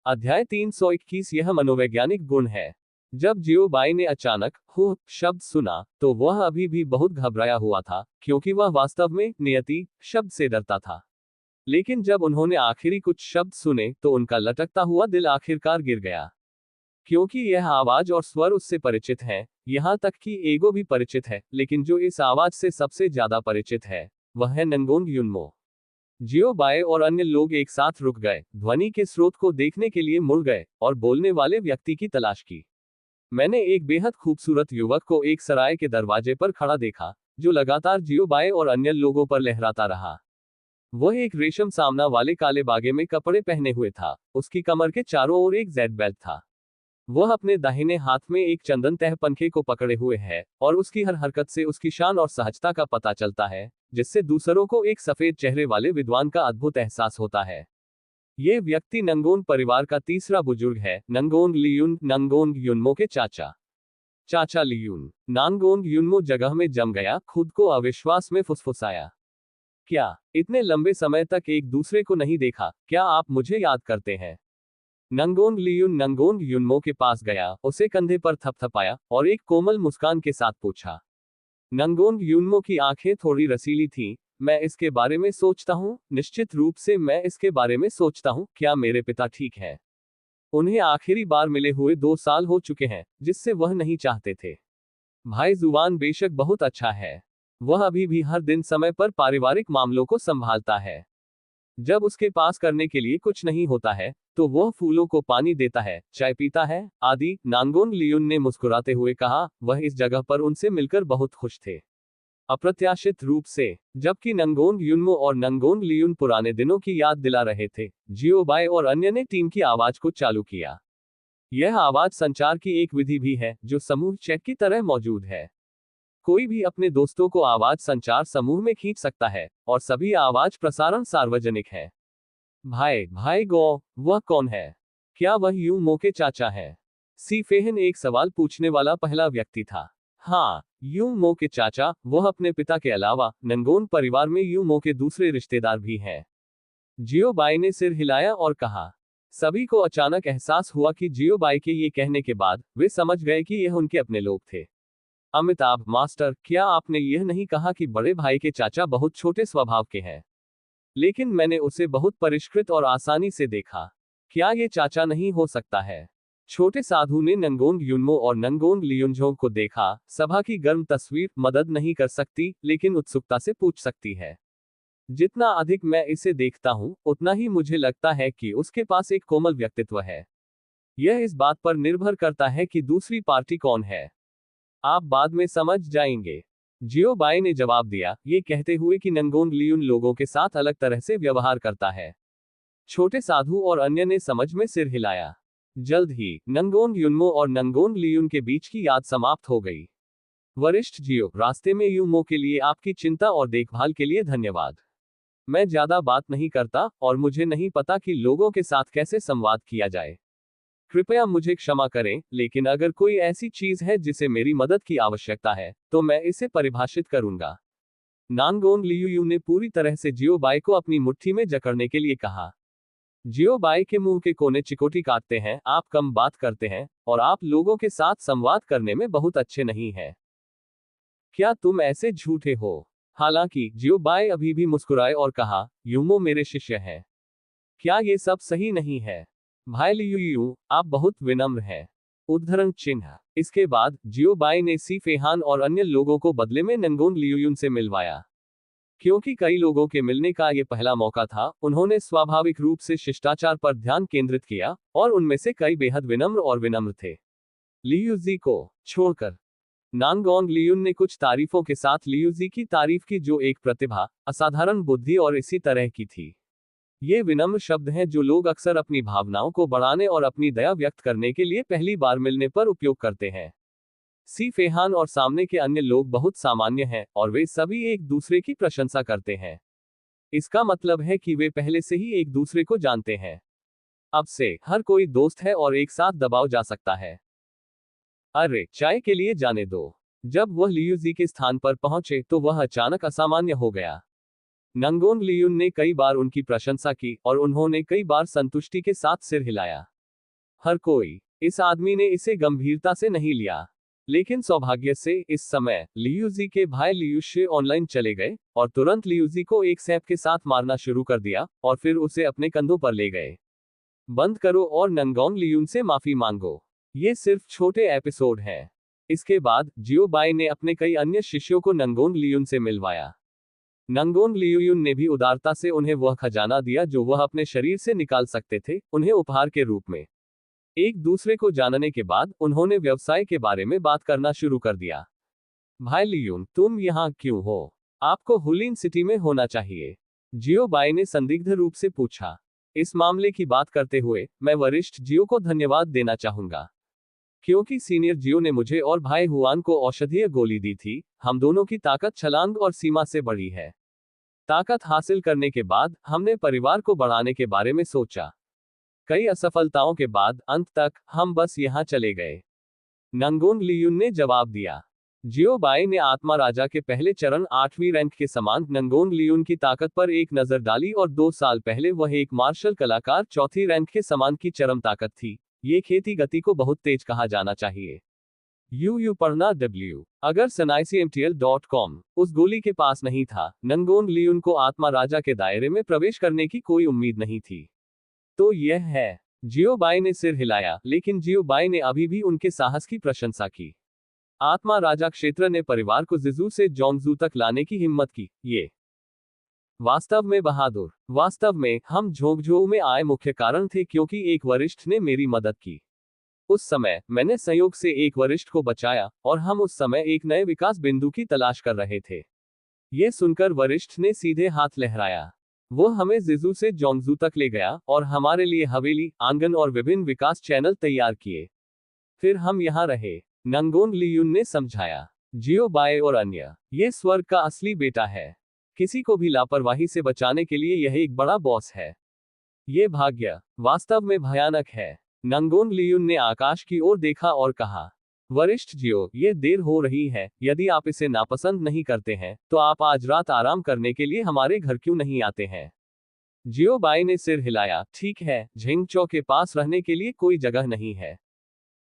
अध्याय 321 यह मनोवैज्ञानिक गुण है। जब जियो बाई ने अचानक हु शब्द सुना तो वह अभी भी बहुत घबराया हुआ था, क्योंकि वह वास्तव में नियति शब्द से डरता था। लेकिन जब उन्होंने आखिरी कुछ शब्द सुने तो उनका लटकता हुआ दिल आखिरकार गिर गया, क्योंकि यह आवाज और स्वर उससे परिचित हैं, यहाँ तक कि ईगो भी परिचित है, लेकिन जो इस आवाज से सबसे ज्यादा परिचित है वह है नंगोंग युनमो। जियो बाय और अन्य लोग एक साथ रुक गए, ध्वनि के स्रोत को देखने के लिए मुड़ गए और बोलने वाले व्यक्ति की तलाश की। मैंने एक बेहद खूबसूरत युवक को एक सराय के दरवाजे पर खड़ा देखा, जो लगातार जियो बाय और अन्य लोगों पर लहराता रहा। वह एक रेशम सामना वाले काले बागे में कपड़े पहने हुए था, उसकी कमर के चारों ओर एक जेड बेल्ट था। वह अपने दाहिने हाथ में एक चंदन तह पंखे को पकड़े हुए है, और उसकी हर हरकत से उसकी शान और सहजता का पता चलता है, जिससे दूसरों को एक सफेद चेहरे वाले विद्वान का अद्भुत एहसास होता है। ये व्यक्ति नंगोन परिवार का तीसरा बुजुर्ग है, नंगोन लियुन, नंगोन युनमो के चाचा। चाचा लियुन। नांगोन युनमो जगह में जम गया, खुद को अविश्वास में फुसफुसाया। क्या इतने लंबे समय तक एक दूसरे को नहीं देखा? क्या आप मुझे याद करते हैं? नंगोन लियुन नंगोन युनमो के पास गया, उसे कंधे पर थपथपाया और एक कोमल मुस्कान के साथ पूछा। नंगोन युनमो की आंखें थोड़ी रसीली थीं। मैं इसके बारे में सोचता हूँ, निश्चित रूप से मैं इसके बारे में सोचता हूँ। क्या मेरे पिता ठीक है? उन्हें आखिरी बार मिले हुए 2 साल हो चुके हैं, जिससे वह नहीं चाहते थे। भाई जुवान बेशक बहुत अच्छा है। वह अभी भी हर दिन समय पर पारिवारिक मामलों को संभालता है। जब उसके पास करने के लिए कुछ नहीं होता है तो वह फूलों को पानी देता है, चाय पीता है, आदि। नांगोन लियुन ने मुस्कुराते हुए कहा। वह इस जगह पर उनसे मिलकर बहुत खुश थे, अप्रत्याशित रूप से। जबकि नंगोन युनमो और नंगोन लियुन पुराने दिनों की याद दिला रहे थे, जियो बाय और अन्य ने टीम की आवाज को चालू किया। यह आवाज संचार की एक विधि भी है जो समूह चैट की तरह मौजूद है। कोई भी अपने दोस्तों को आवाज संचार समूह में खींच सकता है, और सभी आवाज प्रसारण सार्वजनिक है। भाई भाई गो, वह कौन है? क्या वह यू मो के चाचा है? सी फेहन एक सवाल पूछने वाला पहला व्यक्ति था। हाँ, यू मो के चाचा। वह अपने पिता के अलावा नंगोन परिवार में यू मो के दूसरे रिश्तेदार भी हैं। जियो बाई ने सिर हिलाया और कहा। सभी को अचानक एहसास हुआ कि जियो बाई के ये कहने के बाद वे समझ गए कि यह उनके अपने लोग थे। अमिताभ मास्टर, क्या आपने यह नहीं कहा कि बड़े भाई के चाचा बहुत छोटे स्वभाव के हैं? लेकिन मैंने उसे बहुत परिष्कृत और आसानी से देखा। क्या ये चाचा नहीं हो सकता है? छोटे साधु ने नंगोन युनमो और नंगोन लियुनजो को देखा। सभा की गर्म तस्वीर मदद नहीं कर सकती, लेकिन उत्सुकता से पूछ सकती है। जितना अधिक मैं इसे देखता हूं, उतना ही मुझे लगता है कि उसके पास एक कोमल व्यक्तित्व है। यह इस बात पर निर्भर करता है कि दूसरी पार्टी कौन है। आप बाद में समझ जाएंगे, जियो बाई ने जवाब दिया, ये कहते हुए कि नंगोन लियुन लोगों के साथ अलग तरह से व्यवहार करता है। छोटे साधु और अन्य ने समझ में सिर हिलाया। जल्द ही नंगोन युनमो और नंगोन लियुन के बीच की याद समाप्त हो गई। वरिष्ठ जियो, रास्ते में युमो के लिए आपकी चिंता और देखभाल के लिए धन्यवाद। मैं ज्यादा बात नहीं करता, और मुझे नहीं पता कि लोगों के साथ कैसे संवाद किया जाए। कृपया मुझे क्षमा करें, लेकिन अगर कोई ऐसी चीज है जिसे मेरी मदद की आवश्यकता है, तो मैं इसे परिभाषित करूंगा। नांगोन लियू ने पूरी तरह से जियो बाई को अपनी मुट्ठी में जकड़ने के लिए कहा। जियो बाई के मुंह के कोने चिकोटी काटते हैं। आप कम बात करते हैं, और आप लोगों के साथ संवाद करने में बहुत अच्छे नहीं हैं। क्या तुम ऐसे झूठे हो? हालांकि जियो बाई अभी भी मुस्कुराए और कहा, युमो मेरे शिष्य हैं। क्या ये सब सही नहीं है? भाई लियू, आप बहुत विनम्र हैं। उद्धरण चिन्ह। इसके बाद जियो बाई ने सी फेहान और अन्य लोगों को बदले में नंगोन लियुन से मिलवाया। क्योंकि कई लोगों के मिलने का ये पहला मौका था, उन्होंने स्वाभाविक रूप से शिष्टाचार पर ध्यान केंद्रित किया, और उनमें से कई बेहद विनम्र और विनम्र थे। लियुजी को छोड़कर नांगोन लियुन ने कुछ तारीफों के साथ लियुजी की तारीफ की, जो एक प्रतिभा, असाधारण बुद्धि और इसी तरह की थी। ये विनम्र शब्द हैं जो लोग अक्सर अपनी भावनाओं को बढ़ाने और अपनी दया व्यक्त करने के लिए पहली बार मिलने पर उपयोग करते हैं। सी फेहान और सामने के अन्य लोग बहुत सामान्य हैं, और वे सभी एक दूसरे की प्रशंसा करते हैं। इसका मतलब है कि वे पहले से ही एक दूसरे को जानते हैं। अब से हर कोई दोस्त है और एक साथ दबाव जा सकता है। अरे, चाय के लिए जाने दो। जब वह लियुजी के स्थान पर पहुंचे तो वह अचानक असामान्य हो गया। नंगोन लियुन ने कई बार उनकी प्रशंसा की, और उन्होंने कई बार संतुष्टि के साथ सिर हिलाया। हर कोई इस आदमी ने इसे गंभीरता से नहीं लिया, लेकिन सौभाग्य से इस समय लियूजी के भाई लियूशे ऑनलाइन चले गए और तुरंत लियूजी को एक सैप के साथ मारना शुरू कर दिया और फिर उसे अपने कंधों पर ले गए। बंद करो और नंगोंग लियून से माफी मांगो। ये सिर्फ छोटे एपिसोड हैं। इसके बाद जियो बाई ने अपने कई अन्य शिष्यों को नंगोंग लियून से मिलवाया। नंगोंग लियून ने भी उदारता से उन्हें वह खजाना दिया जो वह अपने शरीर से निकाल सकते थे, उन्हें उपहार के रूप में। एक दूसरे को जानने के बाद उन्होंने व्यवसाय के बारे में बात करना शुरू कर दिया। भाई लियून, तुम यहाँ क्यों हो? आपको हुलिन सिटी में होना चाहिए, जियो बाई ने संदिग्ध रूप से पूछा। इस मामले की बात करते हुए मैं वरिष्ठ जियो को धन्यवाद देना चाहूंगा, क्योंकि सीनियर जियो ने मुझे और भाई हुआन को औषधीय गोली दी थी। हम दोनों की ताकत छलांग और सीमा से बढ़ी है। ताकत हासिल करने के बाद हमने परिवार को बढ़ाने के बारे में सोचा। कई असफलताओं के बाद अंत तक हम बस यहाँ चले गए, नंगोंग लियून ने जवाब दिया। जियो बाई ने आत्मा राजा के पहले चरण 8वीं रैंक के समान नंगोंग लियून की ताकत पर एक नजर डाली और 2 साल पहले वह एक मार्शल कलाकार 4थी रैंक के समान की चरम ताकत थी। ये खेती गति को बहुत तेज कहा जाना चाहिए। यू पढ़ना W। अगर SNICMTL.com उस गोली के पास नहीं था, नंगोंग लियून को आत्मा राजा के दायरे में प्रवेश करने की कोई उम्मीद नहीं थी। तो यह है। जियो बाई ने सिर हिलाया, लेकिन जियो बाई ने अभी भी उनके साहस की प्रशंसा की। आत्मा राजा क्षेत्र ने परिवार को जिजू से जोंगजू तक लाने की हिम्मत की। ये वास्तव में बहादुर। वास्तव में हम झोंगझोऊ में आए मुख्य कारण थे क्योंकि एक वरिष्ठ ने मेरी मदद की। उस समय मैंने संयोग से एक वरिष्ठ को बचाया और हम उस समय एक नए विकास बिंदु की तलाश कर रहे थे। ये सुनकर वरिष्ठ ने सीधे हाथ लहराया। वो हमें जिजू से जोंगजू तक ले गया और हमारे लिए हवेली, आंगन और विभिन्न विकास चैनल तैयार किए। फिर हम यहाँ रहे, नंगोंग लियून ने समझाया। जियो बाई और अन्य, ये स्वर्ग का असली बेटा है। किसी को भी लापरवाही से बचाने के लिए यह एक बड़ा बॉस है। ये भाग्य वास्तव में भयानक है। नंगोंग लियून ने आकाश की ओर देखा और कहा, वरिष्ठ जियो, ये देर हो रही है। यदि आप इसे नापसंद नहीं करते हैं तो आप आज रात आराम करने के लिए हमारे घर क्यों नहीं आते हैं? जियो बाई ने सिर हिलाया। ठीक है, झेंगचो के पास रहने के लिए कोई जगह नहीं है।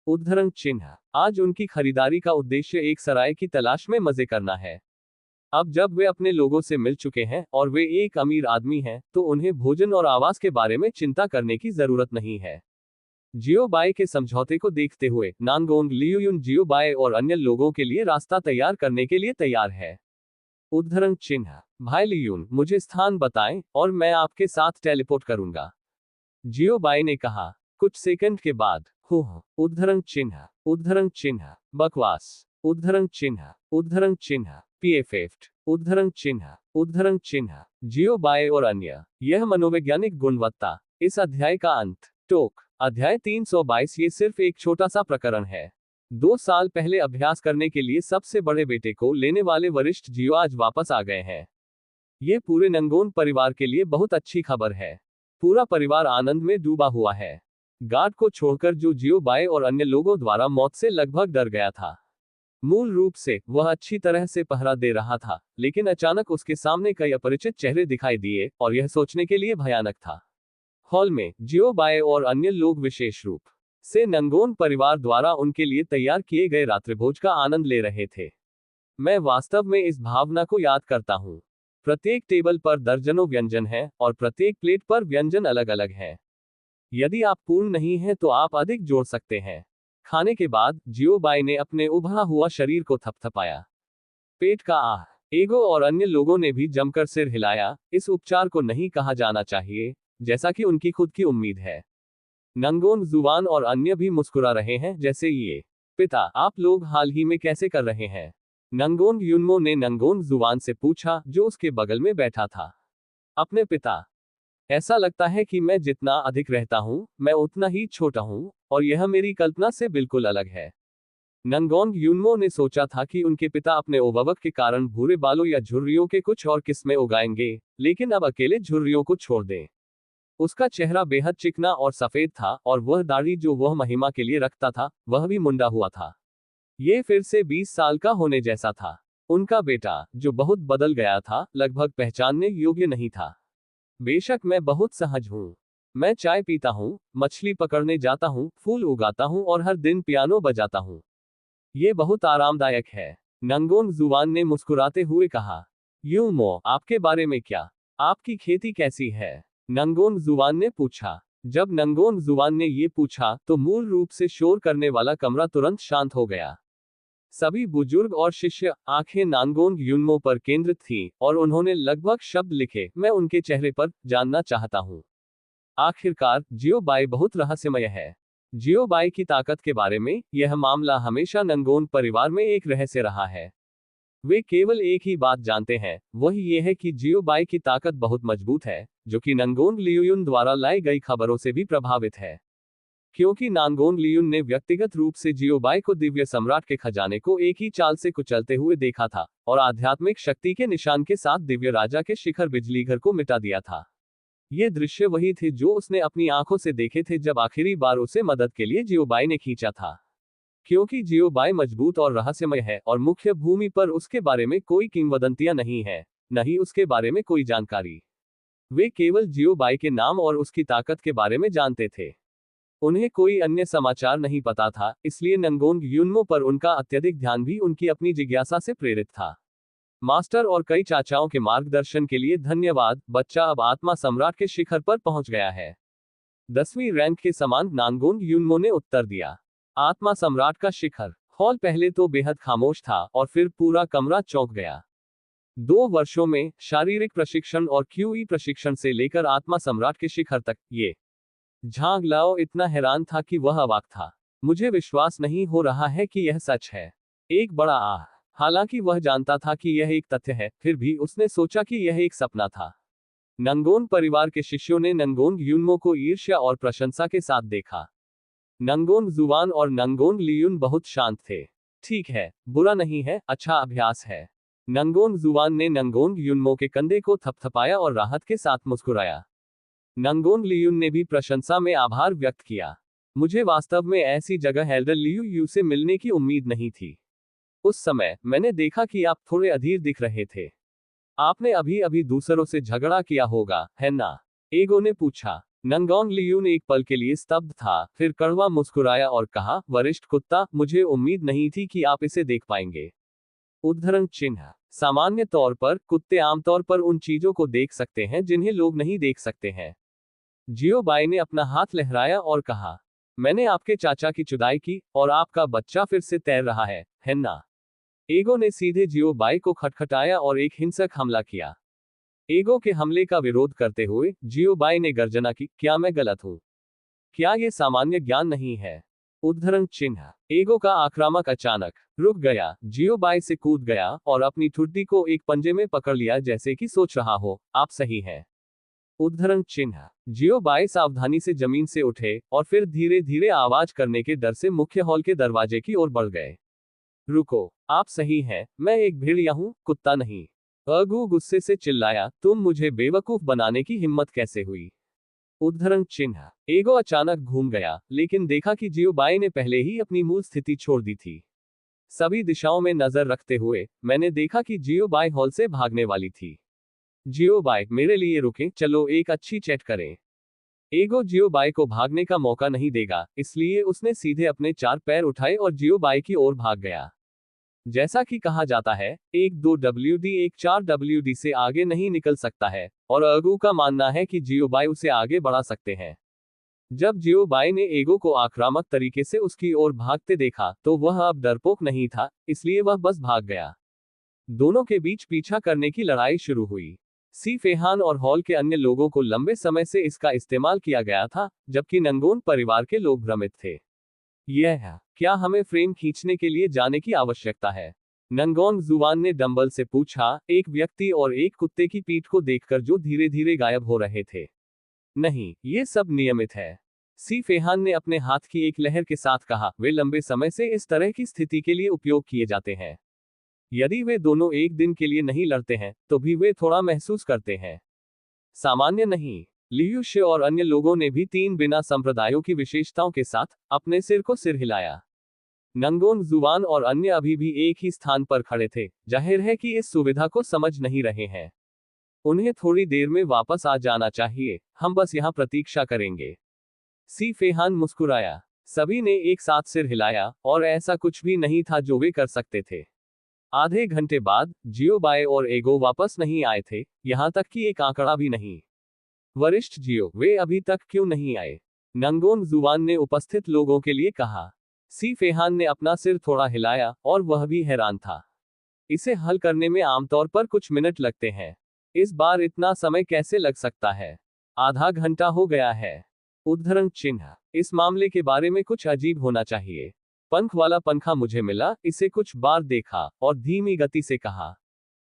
उद्धरण चिन्ह। आज उनकी खरीदारी का उद्देश्य एक सराय की तलाश में मजे करना है। अब जब वे अपने लोगों से मिल चुके हैं और वे एक अमीर आदमी हैं, तो उन्हें भोजन और आवास के बारे में चिंता करने की जरूरत नहीं है। जियो बाई के समझौते को देखते हुए नंगोंग लियून जियो बाई और अन्य लोगों के लिए रास्ता तैयार करने के लिए तैयार है। उद्धरण चिन्ह। भाई लियून, मुझे स्थान बताएं और मैं आपके साथ टेलीपोर्ट करूंगा, जियो बाई ने कहा। कुछ सेकंड के बाद उद्धरण चिन्ह, उद्धरण चिन्ह, बकवास, उद्धरण चिन्ह, उद्धरण चिन्ह, PFF, उद्धरण चिन्ह, उद्धरण चिन्ह, जियो बाई और अन्य। यह मनोवैज्ञानिक गुणवत्ता। इस अध्याय का अंत। टोक। अध्याय 322। ये सिर्फ एक छोटा सा प्रकरण है। 2 साल पहले अभ्यास करने के लिए सबसे बड़े बेटे को लेने वाले वरिष्ठ जियो आज वापस आ गए हैं। ये पूरे नंगोंग परिवार के लिए बहुत अच्छी खबर है। पूरा परिवार आनंद में डूबा हुआ है, गार्ड को छोड़कर जो जियो बाई और अन्य लोगों द्वारा मौत से लगभग डर गया था। मूल रूप से वह अच्छी तरह से पहरा दे रहा था, लेकिन अचानक उसके सामने कई अपरिचित चेहरे दिखाई दिए और यह सोचने के लिए भयानक था। हॉल में जियो बाई और अन्य लोग विशेष रूप से नंगोंग परिवार द्वारा उनके लिए तैयार किए गए रात्रिभोज का आनंद ले रहे थे। मैं वास्तव में इस भावना को याद करता हूँ। प्रत्येक टेबल पर दर्जनों व्यंजन हैं और प्रत्येक प्लेट पर व्यंजन अलग अलग हैं। यदि आप पूर्ण नहीं हैं तो आप अधिक जोड़ सकते हैं। खाने के बाद जियो बाई ने अपने उभरा हुआ शरीर को थपथपाया। पेट का आह। एगो और अन्य लोगों ने भी जमकर सिर हिलाया। इस उपचार को नहीं कहा जाना चाहिए, जैसा कि उनकी खुद की उम्मीद है। नंगोंग जुवान और अन्य भी मुस्कुरा रहे हैं जैसे ये। पिता, आप लोग हाल ही में कैसे कर रहे हैं? नंगोंग युनमो ने नंगोंग जुवान से पूछा, जो उसके बगल में बैठा था। अपने पिता। ऐसा लगता है कि मैं जितना अधिक रहता हूं, मैं उतना ही छोटा हूं, और यह मेरी कल्पना से बिल्कुल अलग है। नंगोंग युनमो ने सोचा था कि उनके पिता अपने ओववक के कारण भूरे बालों या झुर्रियों के कुछ और किस्में उगाएंगे, लेकिन अब अकेले झुर्रियों को छोड़ दें। उसका चेहरा बेहद चिकना और सफेद था और वह दाढ़ी जो वह महिमा के लिए रखता था, वह भी मुंडा हुआ था। ये फिर से 20 साल का होने जैसा था। उनका बेटा, जो बहुत बदल गया था, लगभग पहचानने योग्य नहीं था। बेशक मैं बहुत सहज हूं। मैं चाय पीता हूँ, मछली पकड़ने जाता हूँ, फूल उगाता हूँ और हर दिन पियानो बजाता हूँ। ये बहुत आरामदायक है। नंगोंग जुवान ने मुस्कुराते हुए कहा। यूमो, आपके बारे में क्या? आपकी खेती कैसी है? नंगोंग जुवान ने पूछा। जब नंगोंग जुवान ने ये पूछा तो मूल रूप से शोर करने वाला कमरा तुरंत शांत हो गया। सभी बुजुर्ग और शिष्य आंखें नांगोंग युनमो पर केंद्रित थीं और उन्होंने लगभग शब्द लिखे, मैं उनके चेहरे पर जानना चाहता हूँ। आखिरकार जियो बाई बहुत रहस्यमय है। जियो बाई की ताकत के बारे में यह मामला हमेशा नंगोन परिवार में एक रहस्य रहा है। वे केवल एक ही बात जानते हैं, वही ये है कि जियो बाई की ताकत बहुत मजबूत है, जो कि नंगोन लियुन द्वारा लाई गई खबरों से भी प्रभावित है। क्योंकि नांगोन लियुन ने व्यक्तिगत रूप से जियो बाई को दिव्य सम्राट के खजाने को एक ही चाल से कुचलते हुए देखा था और आध्यात्मिक शक्ति के निशान के साथ दिव्य राजा के शिखर बिजली घर को मिटा दिया था। ये दृश्य वही थे जो उसने अपनी आंखों से देखे थे जब आखिरी बार उसे मदद के लिए जियोबाई ने खींचा था। क्योंकि जियोबाई मजबूत और रहस्यमय है और मुख्य भूमि पर उसके बारे में कोई किंवदंतियां नहीं है, न ही उसके बारे में कोई जानकारी। वे केवल जियोबाई के नाम और उसकी ताकत के बारे में जानते थे। उन्हें कोई अन्य समाचार नहीं पता था, इसलिए नंगोंग युनमो पर उनका अत्यधिक ध्यान भी उनकी अपनी जिज्ञासा से प्रेरित था। मास्टर और कई चाचाओं के मार्गदर्शन के लिए धन्यवाद। बच्चा अब आत्मा सम्राट के शिखर पर पहुंच गया है। 10वीं रैंक के समान नांगोंग युनमो ने उत्तर दिया। आत्मा सम्राट का शिखर। हॉल पहले तो बेहद खामोश था और फिर पूरा कमरा चौंक गया। 2 वर्षों में शारीरिक प्रशिक्षण और क्यूई प्रशिक्षण से लेकर आत्मा सम्राट के शिखर तक, ये झांग लाओ इतना हैरान था कि वह अवाक था। मुझे विश्वास नहीं हो रहा है कि यह सच है। एक बड़ा आह। हालांकि वह जानता था कि यह एक तथ्य है, फिर भी उसने सोचा कि यह एक सपना था। नंगोन परिवार के शिष्यों ने नंगोन युनमो को ईर्ष्या और प्रशंसा के साथ देखा। नंगोन जुवान और नंगोन लियुन बहुत शांत थे। ठीक है, बुरा नहीं है, अच्छा अभ्यास है। नंगोन जुवान ने नंगोन युनमो के कंधे को थपथपाया और राहत के साथ मुस्कुराया। नंगोन लियुन ने भी प्रशंसा में आभार व्यक्त किया। मुझे वास्तव में ऐसी जगह एल्डर लियू यू से मिलने की उम्मीद नहीं थी। उस समय मैंने देखा कि आप थोड़े अधीर दिख रहे थे। आपने अभी अभी दूसरों से झगड़ा किया होगा, है ना? एगो ने पूछा। नंगोंग लियून एक पल के लिए स्तब्ध था, फिर कड़वा मुस्कुराया और कहा, वरिष्ठ कुत्ता, मुझे उम्मीद नहीं थी कि आप इसे देख पाएंगे। उद्धरण चिन्ह। सामान्य तौर पर कुत्ते आमतौर पर उन चीजों को देख सकते हैं जिन्हें लोग नहीं देख सकते हैं। जियो बाई ने अपना हाथ लहराया और कहा, मैंने आपके चाचा की चुदाई की और आपका बच्चा फिर से तैर रहा है ना? एगो ने सीधे जियो बाई को खटखटाया और एक हिंसक हमला किया। एगो के हमले का विरोध करते हुए जियो बाई ने गर्जना की, क्या मैं गलत हूं? क्या ये सामान्य ज्ञान नहीं है? उद्धरण चिन्ह। एगो का आक्रामक अचानक रुक गया, जियो बाई से कूद गया और अपनी ठुड्डी को एक पंजे में पकड़ लिया जैसे कि सोच रहा हो, आप सही हैं। उद्धरण चिन्ह। जियो बाई सावधानी से जमीन से उठे और फिर धीरे धीरे आवाज करने के डर से मुख्य हॉल के दरवाजे की ओर बढ़ गए। रुको, आप सही हैं, मैं एक भेड़िया हूं, कुत्ता नहीं। अगू गुस्से से चिल्लाया, तुम मुझे बेवकूफ बनाने की हिम्मत कैसे हुई? उद्धरण चिन्ह। एगो अचानक घूम गया, लेकिन देखा कि जियो बाई ने पहले ही अपनी मूल स्थिति छोड़ दी थी। सभी दिशाओं में नजर रखते हुए मैंने देखा कि जियो बाई हॉल से भागने वाली थी। जियो बाई, मेरे लिए रुकें, चलो एक अच्छी चैट करें। एगो जियो बाई को भागने का मौका नहीं देगा, इसलिए उसने सीधे अपने 4 पैर उठाए और जियो बाई की ओर भाग गया। जैसा कि कहा जाता है, एक 2 WD एक 4 WD से आगे नहीं निकल सकता है, और अगू का मानना है कि जियो बाई उसे आगे बढ़ा सकते हैं। जब जियो बाई ने एगो को आक्रामक तरीके से उसकी ओर भागते देखा, तो वह अब डरपोक नहीं था, इसलिए वह बस भाग गया। दोनों के बीच पीछा करने की लड़ाई शुरू हुई। सी फेहान और हॉल के अन्य लोगों को लंबे समय से इसका इस्तेमाल किया गया था, जबकि नंगोन परिवार के लोग भ्रमित थे। यह है, क्या हमें फ्रेम खींचने के लिए जाने की आवश्यकता है? नंगोन जुवान ने डंबल से पूछा, एक व्यक्ति और एक कुत्ते की पीठ को देखकर जो धीरे धीरे गायब हो रहे थे। नहीं, ये सब नियमित है। सी फेहान ने अपने हाथ की एक लहर के साथ कहा, वे लंबे समय से इस तरह की स्थिति के लिए उपयोग किए जाते हैं। यदि वे दोनों एक दिन के लिए नहीं लड़ते हैं, तो भी वे थोड़ा महसूस करते हैं। सामान्य नहीं। लियू शे और अन्य लोगों ने भी 3 बिना संप्रदायों की विशेषताओं के साथ अपने सिर को सिर हिलाया। नंगोन जुवान और अन्य अभी भी एक ही स्थान पर खड़े थे, जाहिर है कि इस सुविधा को समझ नहीं रहे हैं। उन्हें थोड़ी देर में वापस आ जाना चाहिए, हम बस यहाँ प्रतीक्षा करेंगे। सी फेहान मुस्कुराया। सभी ने एक साथ सिर हिलाया, और ऐसा कुछ भी नहीं था जो वे कर सकते थे। आधे घंटे बाद जियो बाय और एगो वापस नहीं आए थे, यहाँ तक कि एक आंकड़ा भी नहीं। वरिष्ठ जियो, वे अभी तक क्यों नहीं आए? नंगोन जुवान ने उपस्थित लोगों के लिए कहा। सी फेहान ने अपना सिर थोड़ा हिलाया, और वह भी हैरान था। इसे हल करने में आमतौर पर कुछ मिनट लगते हैं। इस बार इतना समय कैसे लग सकता है? आधा घंटा हो गया है। उद्धरण चिन्ह। इस मामले के बारे में कुछ अजीब होना चाहिए। पंख वाला पंखा मुझे मिला, इसे कुछ बार देखा, और धीमी गति से कहा।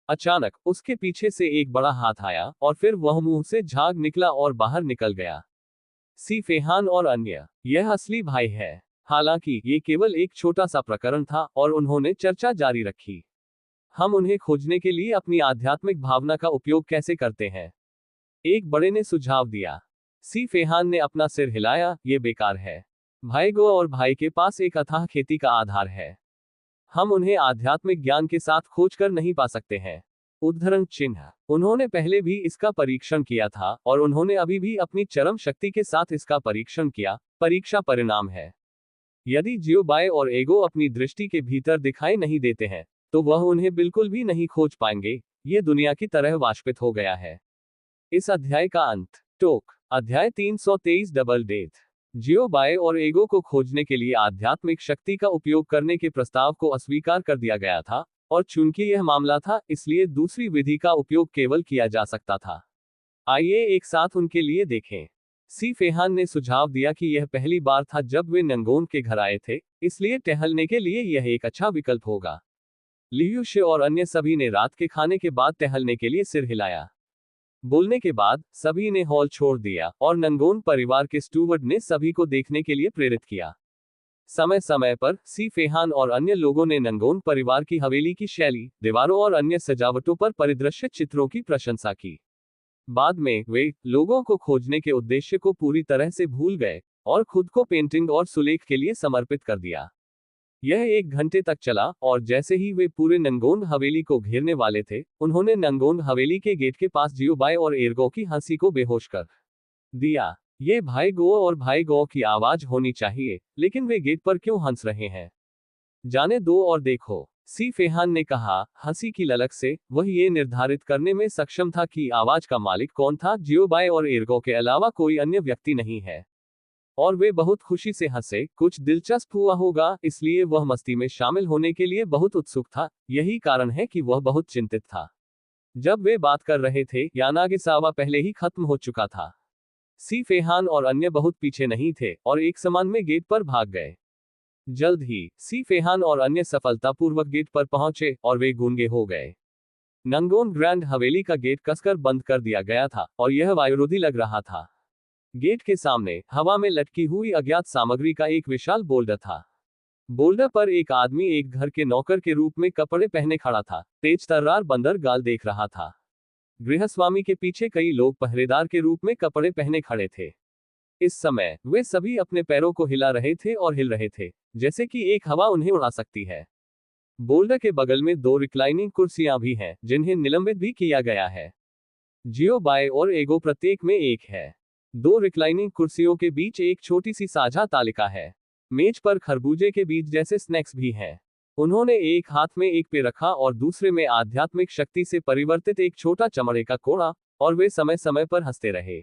अचानक उसके पीछे से एक बड़ा हाथ आया, और फिर वह मुंह से झाग निकला और बाहर निकल गया। सी फेहान और अन्य, यह असली भाई है। हालांकि ये केवल एक छोटा सा प्रकरण था, और उन्होंने चर्चा जारी रखी। हम उन्हें खोजने के लिए अपनी आध्यात्मिक भावना का उपयोग कैसे करते हैं? एक बड़े ने सुझाव दिया। सी फेहान ने अपना सिर हिलाया, ये बेकार है। भाई गो और भाई के पास एक अथाह खेती का आधार है। हम उन्हें आध्यात्मिक ज्ञान के साथ खोज कर नहीं पा सकते हैं। उद्धरण चिन्ह। उन्होंने पहले भी इसका परीक्षण किया था, और उन्होंने अभी भी अपनी चरम शक्ति के साथ इसका परीक्षण किया। परीक्षा परिणाम है। यदि जियो बाय और एगो अपनी दृष्टि के भीतर दिखाई नहीं देते हैं, तो वह उन्हें बिल्कुल भी नहीं खोज पाएंगे। ये दुनिया की तरह वाष्पित हो गया है। इस अध्याय का अंत। टोक। अध्याय 323 डबल डेथ। जियो बाय और एगो को खोजने के लिए आध्यात्मिक शक्ति का उपयोग करने के प्रस्ताव को अस्वीकार कर दिया गया था, और चूंकि यह मामला था, इसलिए दूसरी विधि का उपयोग केवल किया जा सकता था। आइए एक साथ उनके लिए देखें। सी फेहान ने सुझाव दिया कि यह पहली बार था जब वे नंगोन के घर आए थे, इसलिए टहलने के लिए यह एक अच्छा विकल्प होगा। लियू शे और अन्य सभी ने रात के खाने के बाद टहलने के लिए सिर हिलाया। बोलने के बाद सभी ने हॉल छोड़ दिया, और नंगोन परिवार के स्टूवर्ड ने सभी को देखने के लिए प्रेरित किया। समय समय पर सी फेहान और अन्य लोगों ने नंगोन परिवार की हवेली की शैली, दीवारों और अन्य सजावटों पर परिदृश्य चित्रों की प्रशंसा की। बाद में वे लोगों को खोजने के उद्देश्य को पूरी तरह से भूल गए, और खुद को पेंटिंग और सुलेख के लिए समर्पित कर दिया। यह 1 घंटे तक चला, और जैसे ही वे पूरे नंगोन हवेली को घेरने वाले थे, उन्होंने नंगोन हवेली के गेट के पास जियो बाय और एरगो की हंसी को बेहोश कर दिया। ये भाई गो और भाई गो की आवाज होनी चाहिए, लेकिन वे गेट पर क्यों हंस रहे हैं? जाने दो और देखो। सी फेहान ने कहा, हंसी की ललक से वह ये निर्धारित करने में सक्षम था कि आवाज का मालिक कौन था। जियो बाय और एरगो के अलावा कोई अन्य व्यक्ति नहीं है। और वे बहुत खुशी से हंसे। कुछ दिलचस्प हुआ होगा, इसलिए वह मस्ती में शामिल होने के लिए बहुत उत्सुक था। यही कारण है कि वह बहुत चिंतित था। जब वे बात कर रहे थे, यानागिसावा पहले ही खत्म हो चुका था। सी फेहान और अन्य बहुत पीछे नहीं थे, और एक समान में गेट पर भाग गए। जल्द ही सी फेहान और अन्य सफलतापूर्वक गेट पर पहुंचे, और वे गूंगे हो गए। नंगोन ग्रैंड हवेली का गेट कसकर बंद कर दिया गया था, और यह वायुरोधी लग रहा था। गेट के सामने हवा में लटकी हुई अज्ञात सामग्री का एक विशाल बोल्डर था। बोल्डर पर एक आदमी एक घर के नौकर के रूप में कपड़े पहने खड़ा था, तेज तर्रार बंदर गाल देख रहा था। गृहस्वामी के पीछे कई लोग पहरेदार के रूप में कपड़े पहने खड़े थे। इस समय वे सभी अपने पैरों को हिला रहे थे और हिल रहे थे, जैसे कि एक हवा उन्हें उड़ा सकती है। बोल्डर के बगल में 2 रिक्लाइनिंग कुर्सियां भी हैं, जिन्हें निलंबित भी किया गया है। जियो बाय और एगो प्रत्येक में एक है। 2 रिक्लाइनिंग कुर्सियों के बीच एक छोटी सी साझा तालिका है। मेज पर खरबूजे के बीज जैसे स्नैक्स भी हैं। उन्होंने एक हाथ में एक पे रखा और दूसरे में आध्यात्मिक शक्ति से परिवर्तित एक छोटा चमड़े का कोड़ा, और वे समय समय पर हंसते रहे।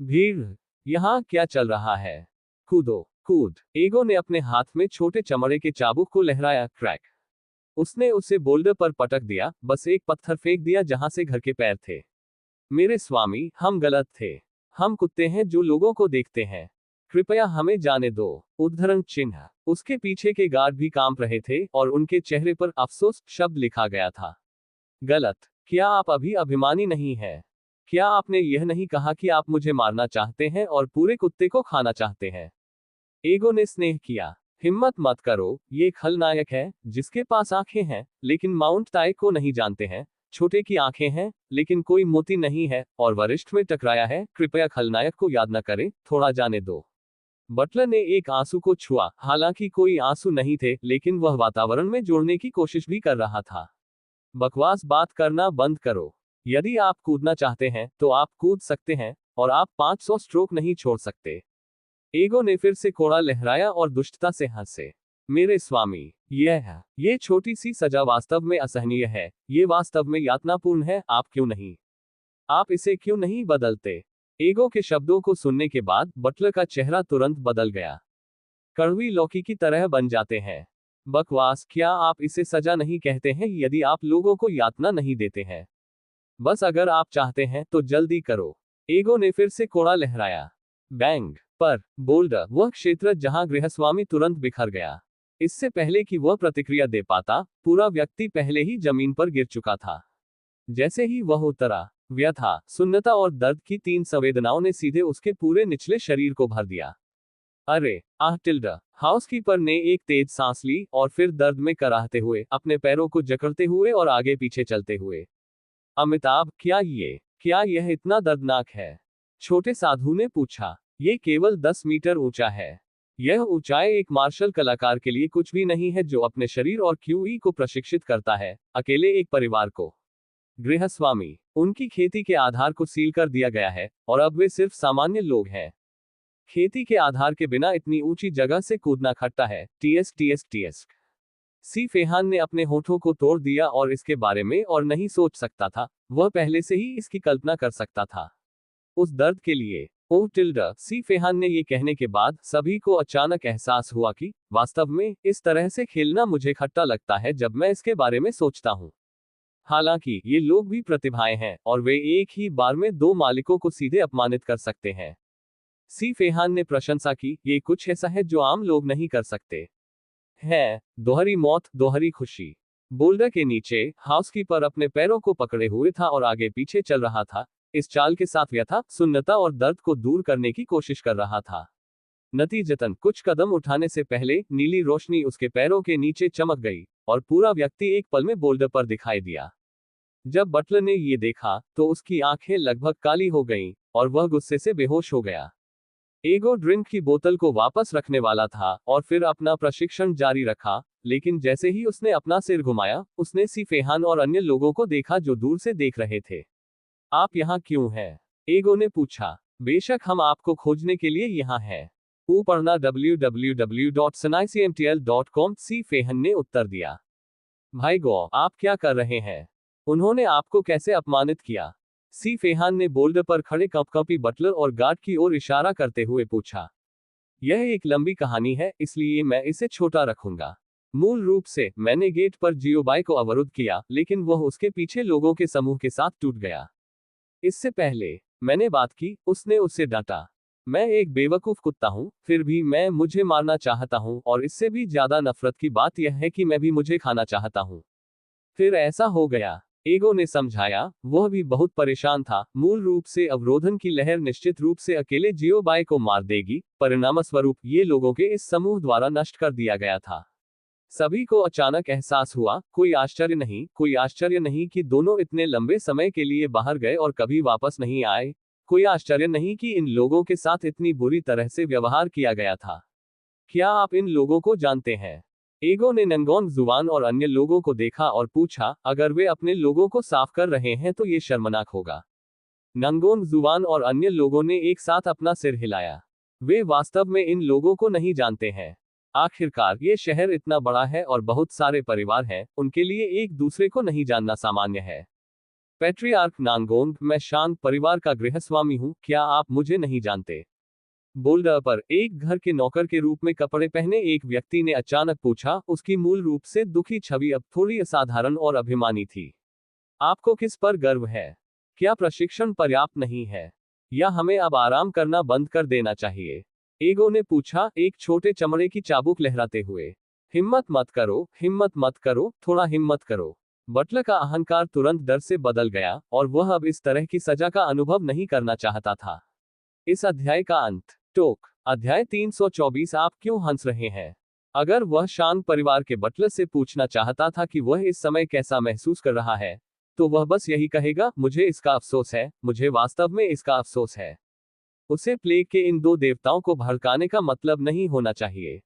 भीड़, यहाँ क्या चल रहा है? कूदो, कूद। एगो ने अपने हाथ में छोटे चमड़े के चाबुक को लहराया। क्रैक। उसने उसे बोल्डर पर पटक दिया, बस एक पत्थर फेंक दिया जहां से घर के पैर थे। मेरे स्वामी, हम गलत थे। हम कुत्ते हैं जो लोगों को देखते हैं। कृपया हमें जाने दो। उद्धरण चिन्ह। उसके पीछे के गार्ड भी कांप रहे थे, और उनके चेहरे पर अफसोस शब्द लिखा गया था। गलत। क्या आप अभी अभिमानी नहीं हैं? क्या आपने यह नहीं कहा कि आप मुझे मारना चाहते हैं और पूरे कुत्ते को खाना चाहते हैं? एगो ने स्नेह किया। हिम्मत मत करो, ये खलनायक है, जिसके पास आंखें हैं, लेकिन माउंट ताई को नहीं जानते हैं। छोटे की आंखें हैं, लेकिन कोई मोती नहीं है, और वरिष्ठ में टकराया है। कृपया खलनायक को याद न करें, थोड़ा जाने दो। बटलर ने एक आंसू को छुआ। हालांकि कोई आंसू नहीं थे, लेकिन वह वातावरण में जोड़ने की कोशिश भी कर रहा था। बकवास बात करना बंद करो। यदि आप कूदना चाहते हैं तो आप कूद सकते हैं, और आप 500 स्ट्रोक नहीं छोड़ सकते। ईगो ने फिर से कोड़ा लहराया और दुष्टता से हंसे। मेरे स्वामी, ये छोटी सी सजा वास्तव में असहनीय है, ये वास्तव में यातनापूर्ण है, आप इसे क्यों नहीं बदलते? ईगो के शब्दों को सुनने के बाद बटलर का चेहरा तुरंत बदल गया। कड़वी लौकी की तरह बन जाते हैं। बकवास, क्या आप इसे सजा नहीं कहते हैं यदि आप लोगों को यातना नहीं देते हैं? बस अगर आप चाहते हैं तो जल्दी करो। ईगो ने फिर से कोड़ा लहराया। बैंग पर बोल्डर, वह क्षेत्र जहां गृहस्वामी तुरंत बिखर गया। इससे पहले कि वह प्रतिक्रिया दे पाता, पूरा व्यक्ति पहले ही जमीन पर गिर चुका था। जैसे ही वह उतरा, व्यथा, सुन्नता और दर्द की 3 संवेदनाओं ने सीधे उसके पूरे निचले शरीर को भर दिया। अरे आह टिल्डा, हाउसकीपर ने एक तेज सांस ली और फिर दर्द में कराहते हुए, अपने पैरों को जकड़ते हुए और आगे पीछे चलते हुए। अमिताभ, क्या यह इतना दर्दनाक है? छोटे साधु ने पूछा। ये केवल 10 मीटर ऊंचा है। यह ऊंचाई एक मार्शल कलाकार के लिए कुछ भी नहीं है जो अपने शरीर और क्यूई को प्रशिक्षित करता है, अकेले एक परिवार को। गृहस्वामी, उनकी खेती के आधार को सील कर दिया गया है, और अब वे सिर्फ सामान्य लोग हैं। खेती के आधार के बिना इतनी ऊंची जगह से कूदना खट्टा है। टीएस। सी फेहान ने अपने होठों को तोड़ दिया और इसके बारे में और नहीं सोच सकता था, वह पहले से ही इसकी कल्पना कर सकता था। उस दर्द के लिए, ओह टिल्डा, सी फेहान ने ये कहने के बाद सभी को अचानक एहसास हुआ कि वास्तव में इस तरह से खेलना मुझे खट्टा लगता है जब मैं इसके बारे में सोचता हूँ। हालांकि ये लोग भी प्रतिभाएं हैं और वे एक ही बार में 2 मालिकों को सीधे अपमानित कर सकते हैं। सी फेहान ने प्रशंसा की, ये कुछ ऐसा है जो आम लोग नहीं कर सकते। है दोहरी मौत, दोहरी खुशी। बोल्डर के नीचे हाउसकीपर अपने पैरों को पकड़े हुए था और आगे पीछे चल रहा था, इस चाल के साथ व्यथा, सुन्नता और दर्द को दूर करने की कोशिश कर रहा था। नतीजतन कुछ कदम उठाने से पहले नीली रोशनी उसके पैरों के नीचे चमक गई और पूरा व्यक्ति एक पल में बोल्डर पर दिखाई दिया। जब बटलर ने ये देखा तो उसकी आंखें लगभग काली हो गईं और वह गुस्से से बेहोश हो गया। ईगो ड्रिंक की बोतल को वापस रखने वाला था और फिर अपना प्रशिक्षण जारी रखा, लेकिन जैसे ही उसने अपना सिर घुमाया, उसने सी फेहान और अन्य लोगों को देखा जो दूर से देख रहे थे। आप यहाँ क्यों हैं? ईगो ने पूछा। बेशक हम आपको खोजने के लिए यहाँ हैं। पढ़ना www.sanaicmtl.com, सी फेहन ने उत्तर दिया। भाई गो, आप क्या कर रहे हैं? उन्होंने आपको कैसे अपमानित किया? सी फेहान ने बोल्डर पर खड़े कंपकंपी बटलर और गार्ड की ओर इशारा करते हुए पूछा। यह एक लंबी कहानी है, इसलिए मैं इसे छोटा रखूंगा। मूल रूप से मैंने गेट पर जियोबाई को अवरुद्ध किया, लेकिन वह उसके पीछे लोगों के समूह के साथ टूट गया। इससे पहले मैंने बात की, उसने उसे डांटा। मैं एक बेवकूफ कुत्ता हूं, फिर भी मैं मुझे मारना चाहता हूं, और इससे भी ज्यादा नफरत की बात यह है कि मैं भी मुझे खाना चाहता हूं। फिर ऐसा हो गया। ईगो ने समझाया, वह भी बहुत परेशान था। मूल रूप से अवरोधन की लहर निश्चित रूप से अकेले जियोबाई को मार देगी, परिणामस्वरूप ये लोगों के इस समूह द्वारा नष्ट कर दिया गया था। सभी को अचानक एहसास हुआ, कोई आश्चर्य नहीं कि दोनों इतने लंबे समय के लिए बाहर गए और कभी वापस नहीं आए। कोई आश्चर्य नहीं कि इन लोगों के साथ इतनी बुरी तरह से व्यवहार किया गया था। क्या आप इन लोगों को जानते हैं? ईगो ने नंगोंग जुवान और अन्य लोगों को देखा और पूछा, अगर वे अपने लोगों को साफ कर रहे हैं तो ये शर्मनाक होगा। नंगोंग जुवान और अन्य लोगों ने एक साथ अपना सिर हिलाया। वे वास्तव में इन लोगों को नहीं जानते हैं। आखिरकार ये शहर इतना बड़ा है और बहुत सारे परिवार हैं, उनके लिए एक दूसरे को नहीं जानना सामान्य है। पैट्रियार्क नांगोंग, मैं शांग परिवार का गृहस्वामी हूँ, क्या आप मुझे नहीं जानते? बोल्डर पर एक घर के नौकर के रूप में कपड़े पहने एक व्यक्ति ने अचानक पूछा, उसकी मूल रूप से दुखी छवि अब थोड़ी असाधारण और अभिमानी थी। आपको किस पर गर्व है? क्या प्रशिक्षण पर्याप्त नहीं है? या हमें अब आराम करना बंद कर देना चाहिए? ईगो ने पूछा, एक छोटे चमड़े की चाबुक लहराते हुए। हिम्मत मत करो, थोड़ा हिम्मत करो। बटलर का अहंकार तुरंत डर से बदल गया और वह अब इस तरह की सजा का अनुभव नहीं करना चाहता था। इस अध्याय का अंत। टोक। अध्याय 324। आप क्यों हंस रहे हैं? अगर वह शांग परिवार के बटलर से पूछना चाहता था कि वह इस समय कैसा महसूस कर रहा है, तो वह बस यही कहेगा, मुझे इसका अफसोस है, मुझे वास्तव में इसका अफसोस है। उसे प्लेग के इन 2 देवताओं को भड़काने का मतलब नहीं होना चाहिए।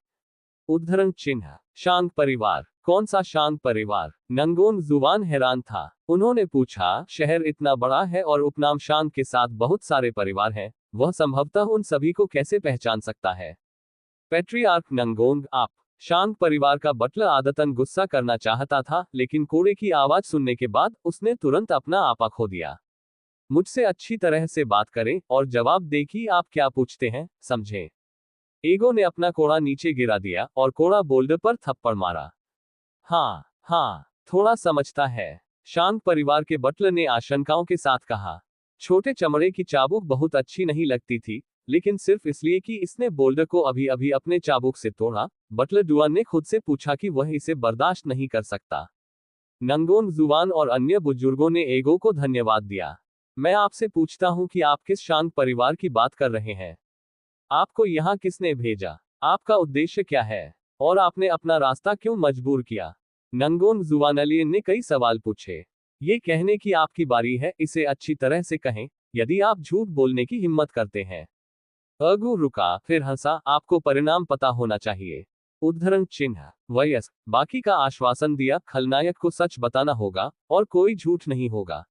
उद्धरण चिन्ह। शांग परिवार। कौन सा शांग परिवार? नंगोन जुवान हैरान था। उन्होंने पूछा, शहर इतना बड़ा है और उपनाम शांग के साथ बहुत सारे परिवार हैं, वह संभवतः उन सभी को कैसे पहचान सकता है? पैट्रियार्क नंगोंग आप। शांग परिवार का बटलर आदतन गुस्सा करना चाहता था, लेकिन कोड़े की आवाज सुनने के बाद उसने तुरंत अपना आपा खो दिया। मुझसे अच्छी तरह से बात करें और जवाब दे कि आप क्या पूछते हैं, समझे? एगो ने अपना कोड़ा नीचे गिरा दिया और कोड़ा बोल्डर पर थप्पड़ मारा। हाँ हाँ, थोड़ा समझता है, शांग परिवार के बटलर ने आशंकाओं के साथ कहा। छोटे चमड़े की चाबुक बहुत अच्छी नहीं लगती थी, लेकिन सिर्फ इसलिए कि इसने बोल्डर को अभी अभी अपने चाबुक से तोड़ा, बटलर डुआन ने खुद से पूछा कि वह इसे बर्दाश्त नहीं कर सकता। नंगोन जुवान और अन्य बुजुर्गों ने एगो को धन्यवाद दिया। मैं आपसे पूछता हूं कि आप किस शांग परिवार की बात कर रहे हैं? आपको यहाँ किसने भेजा? आपका उद्देश्य क्या है? और आपने अपना रास्ता क्यों मजबूर किया? नंगोन जुवानलियन ने कई सवाल पूछे। ये कहने की आपकी बारी है, इसे अच्छी तरह से कहें, यदि आप झूठ बोलने की हिम्मत करते हैं। अगू रुका, फिर हंसा, आपको परिणाम पता होना चाहिए। उद्धरण चिन्ह। वयस्क, बाकी का आश्वासन दिया, खलनायक को सच बताना होगा, और कोई झूठ नहीं होगा।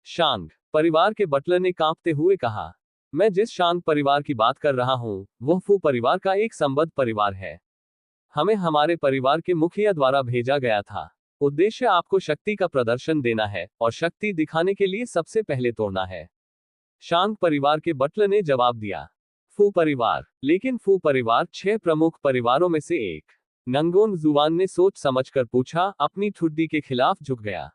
शांग परिवार के बटलर ने कांपते हुए कहा, मैं जिस शांग परिवार की बात कर रहा हूं, वह फू परिवार का एक संबद्ध परिवार है। हमें हमारे परिवार के मुखिया द्वारा भेजा गया था। उद्देश्य आपको शक्ति का प्रदर्शन देना है, और शक्ति दिखाने के लिए सबसे पहले तोड़ना है। शांग परिवार के बटलर ने जवाब दिया। फू परिवार? लेकिन फू परिवार 6 प्रमुख परिवारों में से एक। नंगोन जुवान ने सोच समझकर पूछा, अपनी ठुड्डी के खिलाफ झुक गया।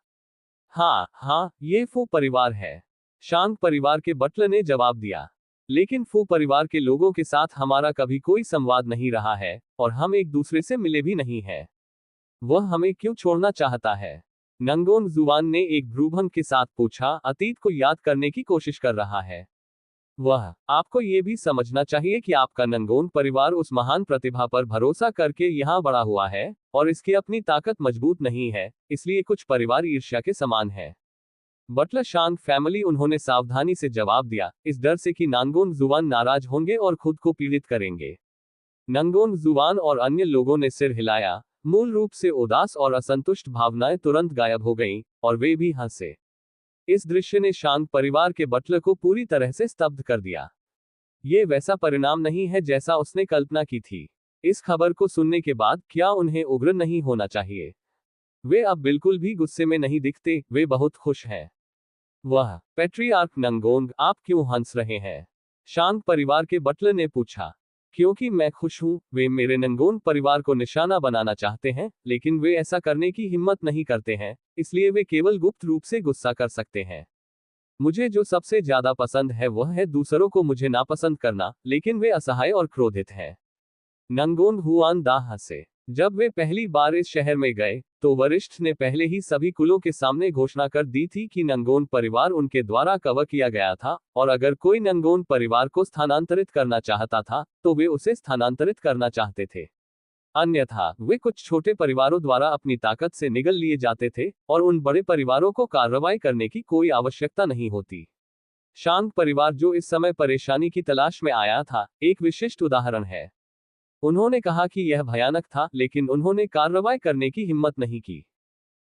हाँ हाँ, ये फू परिवार है, शांग परिवार के बटलर ने जवाब दिया। लेकिन फू परिवार के लोगों के साथ हमारा कभी कोई संवाद नहीं रहा है, और हम एक दूसरे से मिले भी नहीं हैं। वह हमें क्यों छोड़ना चाहता है? नंगोन जुवान ने एक भ्रूभंग के साथ पूछा, अतीत को याद करने की कोशिश कर रहा है। वह आपको ये भी समझना चाहिए कि आपका नंगोन परिवार उस महान प्रतिभा पर भरोसा करके यहाँ बड़ा हुआ है, और इसकी अपनी ताकत मजबूत नहीं है, इसलिए कुछ परिवार ईर्ष्या के समान है। बटलर शांग फैमिली, उन्होंने सावधानी से जवाब दिया, इस डर से कि नंगोन जुवान नाराज होंगे और खुद को पीड़ित करेंगे। नंगोन जुवान और अन्य लोगों ने सिर हिलाया। मूल रूप से उदास और असंतुष्ट भावनाएं तुरंत गायब हो गईं, और वे भी हंसे। इस दृश्य ने शांग परिवार के बटलर को पूरी तरह से स्तब्ध कर दिया। ये वैसा परिणाम नहीं है जैसा उसने कल्पना की थी। इस खबर को सुनने के बाद क्या उन्हें उग्र नहीं होना चाहिए? वे अब बिल्कुल भी गुस्से में नहीं दिखते, वे बहुत खुश हैं। वह पैट्रियार्क नंगोंग, आप क्यों हंस रहे हैं? शांग परिवार के बटलर ने पूछा। क्योंकि मैं खुश हूं, वे मेरे नंगोन परिवार को निशाना बनाना चाहते हैं, लेकिन वे ऐसा करने की हिम्मत नहीं करते हैं, इसलिए वे केवल गुप्त रूप से गुस्सा कर सकते हैं। मुझे जो सबसे ज्यादा पसंद है वह है दूसरों को मुझे नापसंद करना, लेकिन वे असहाय और क्रोधित हैं। नंगोन हुआन दा हंसे। जब वे पहली बार इस शहर में गए, तो वरिष्ठ ने पहले ही सभी कुलों के सामने घोषणा कर दी थी कि नंगोन परिवार उनके द्वारा कवर किया गया था, और अगर कोई नंगोन परिवार को स्थानांतरित करना चाहता था, तो वे उसे स्थानांतरित करना चाहते थे। अन्यथा वे कुछ छोटे परिवारों द्वारा अपनी ताकत से निगल लिए जाते थे, और उन बड़े परिवारों को कार्रवाई करने की कोई आवश्यकता नहीं होती। शांग परिवार, जो इस समय परेशानी की तलाश में आया था, एक विशिष्ट उदाहरण है। उन्होंने कहा कि यह भयानक था, लेकिन उन्होंने कार्रवाई करने की हिम्मत नहीं की।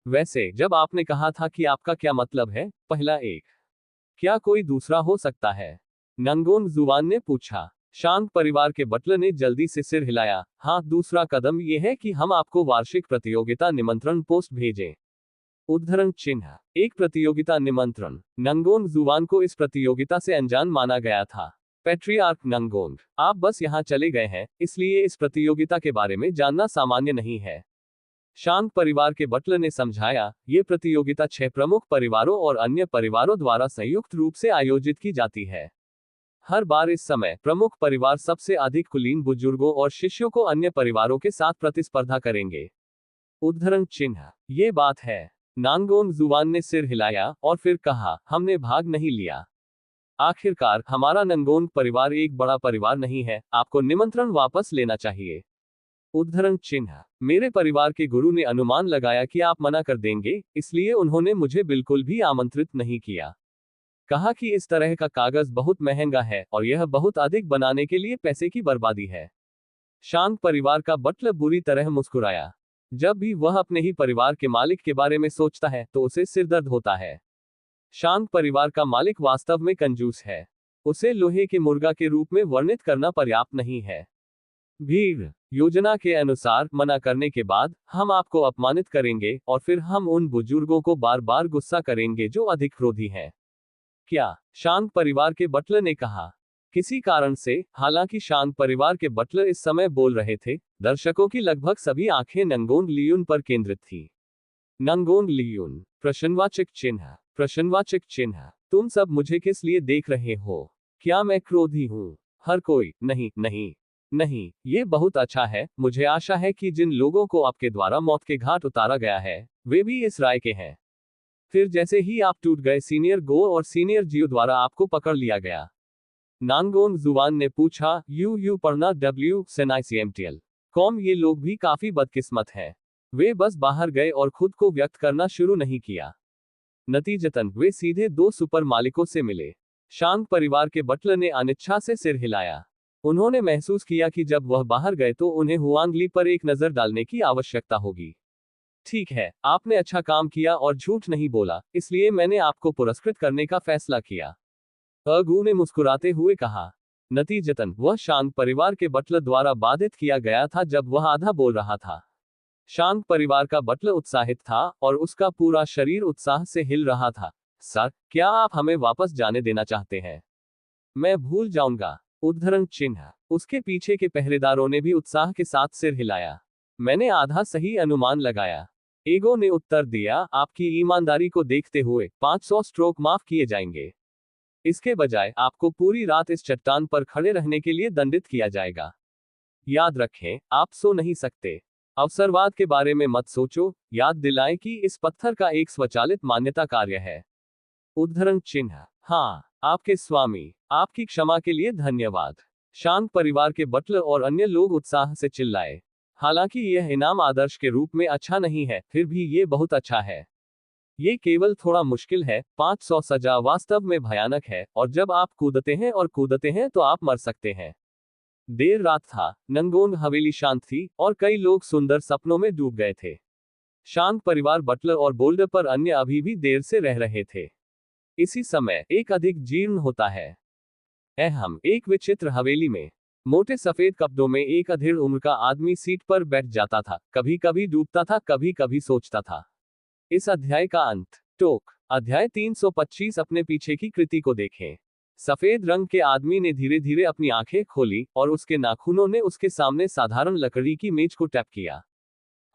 वैसे जब आपने कहा था कि आपका क्या मतलब है, पहला एक, क्या कोई दूसरा हो सकता है? नंगोन जुवान ने पूछा। शांग परिवार के बटलर ने जल्दी से सिर हिलाया। हाँ, दूसरा कदम यह है कि हम आपको वार्षिक प्रतियोगिता निमंत्रण पोस्ट भेजें। उद्धरण चिन्ह। एक प्रतियोगिता निमंत्रण। नंगोन जुवान को इस प्रतियोगिता से अनजान माना गया था। पैट्रियार्क नंगोंग, आप बस यहाँ चले गए हैं, इसलिए इस प्रतियोगिता के बारे में जानना सामान्य नहीं है। शांग परिवार के बटलर ने समझाया, ये प्रतियोगिता 6 प्रमुख परिवारों और अन्य परिवारों द्वारा संयुक्त रूप से आयोजित की जाती है। हर बार इस समय प्रमुख परिवार सबसे अधिक कुलीन बुजुर्गों और शिष्यों को अन्य परिवारों के साथ प्रतिस्पर्धा करेंगे। उद्धरण चिन्ह। ये बात है। नांगोन जुवान ने सिर हिलाया और फिर कहा, हमने भाग नहीं लिया। आखिरकार हमारा नंगोन परिवार एक बड़ा परिवार नहीं है, आपको निमंत्रण वापस लेना चाहिए। उद्धरण चिन्ह। मेरे परिवार के गुरु ने अनुमान लगाया कि आप मना कर देंगे, इसलिए उन्होंने मुझे बिल्कुल भी आमंत्रित नहीं किया। कहा कि इस तरह का कागज बहुत महंगा है, और यह बहुत अधिक बनाने के लिए पैसे की बर्बादी है। शांग परिवार का बटलर बुरी तरह मुस्कुराया। जब भी वह अपने ही परिवार के मालिक के बारे में सोचता है तो उसे सिरदर्द होता है। शांत परिवार का मालिक वास्तव में कंजूस है। उसे लोहे के मुर्गा के रूप में वर्णित करना पर्याप्त नहीं है। भीड़ योजना के अनुसार मना करने के बाद हम आपको अपमानित करेंगे और फिर हम उन बुजुर्गों को बार बार गुस्सा करेंगे जो अधिक क्रोधी हैं। क्या? शांत परिवार के बटलर ने कहा। किसी कारण से, हालांकि शांत परिवार के बटलर इस समय बोल रहे थे, दर्शकों की लगभग सभी आंखें नंगोन लियून पर केंद्रित थी। नंगोन लियून प्रश्नवाचक चिन्ह। प्रश्नवाचक चिन्ह। तुम सब मुझे किस लिए देख रहे हो? क्या मैं क्रोधी हूं? हर कोई, नहीं नहीं नहीं, ये बहुत अच्छा है। मुझे आशा है कि जिन लोगों को आपके द्वारा मौत के घाट उतारा गया है वे भी इस राय के हैं। फिर जैसे ही आप टूट गए, सीनियर गो और सीनियर जियो द्वारा आपको पकड़ लिया गया। नांगोन जुवान ने पूछा, यू पढ़ना डब्ल्यू सेनाइसीएमटीएल कॉम। ये लोग भी काफी बदकिस्मत हैं। वे बस बाहर गए और खुद को व्यक्त करना शुरू नहीं किया। नतीजतन वे सीधे दो सुपर मालिकों से मिले। शांत परिवार के बटलर ने अनिच्छा से सिर हिलाया। उन्होंने महसूस किया कि जब वह बाहर गए तो उन्हें हुआंग ली पर एक नजर डालने की आवश्यकता होगी। ठीक है, आपने अच्छा काम किया और झूठ नहीं बोला, इसलिए मैंने आपको पुरस्कृत करने का फैसला किया। अगू ने मुस्कुराते हुए कहा। नतीजतन वह शांत परिवार के बटलर द्वारा बाधित किया गया था जब वह आधा बोल रहा था। शांत परिवार का बटलर उत्साहित था और उसका पूरा शरीर उत्साह से हिल रहा था। सर, क्या आप हमें वापस जाने देना चाहते हैं? मैं भूल जाऊंगा। उद्धरण चिन्ह। उसके पीछे के पहरेदारों ने भी उत्साह के साथ सिर हिलाया। मैंने आधा सही अनुमान लगाया। एगो ने उत्तर दिया, आपकी ईमानदारी को देखते हुए 500 स्ट्रोक माफ किए जाएंगे। इसके बजाय आपको पूरी रात इस चट्टान पर खड़े रहने के लिए दंडित किया जाएगा। याद रखें, आप सो नहीं सकते। अवसरवाद के बारे में मत सोचो। याद दिलाएं कि इस पत्थर का एक स्वचालित मान्यता कार्य है। उद्धरण चिन्ह। हाँ, आपके स्वामी, आपकी क्षमा के लिए धन्यवाद। शांत परिवार के बटलर और अन्य लोग उत्साह से चिल्लाए। हालांकि यह इनाम आदर्श के रूप में अच्छा नहीं है, फिर भी ये बहुत अच्छा है। ये केवल थोड़ा मुश्किल है। 500 सजा वास्तव में भयानक है, और जब आप कूदते हैं तो आप मर सकते हैं। देर रात था, नंगोंग हवेली शांत थी, और कई लोग सुंदर सपनों में डूब गए थे। शांत परिवार बटलर और बोल्डर पर अन्य अभी भी देर से रह रहे थे। इसी समय एक अधिक जीर्ण होता है। हम एक विचित्र हवेली में, मोटे सफेद कपड़ों में एक अधेड़ उम्र का आदमी सीट पर बैठ जाता था, कभी कभी डूबता था, कभी कभी सोचता था। इस अध्याय का अंत। टोक। अध्याय 325। अपने पीछे की कृति को देखें। सफेद रंग के आदमी ने धीरे धीरे अपनी आंखें खोली और उसके नाखूनों ने उसके सामने साधारण लकड़ी की मेज को टैप किया।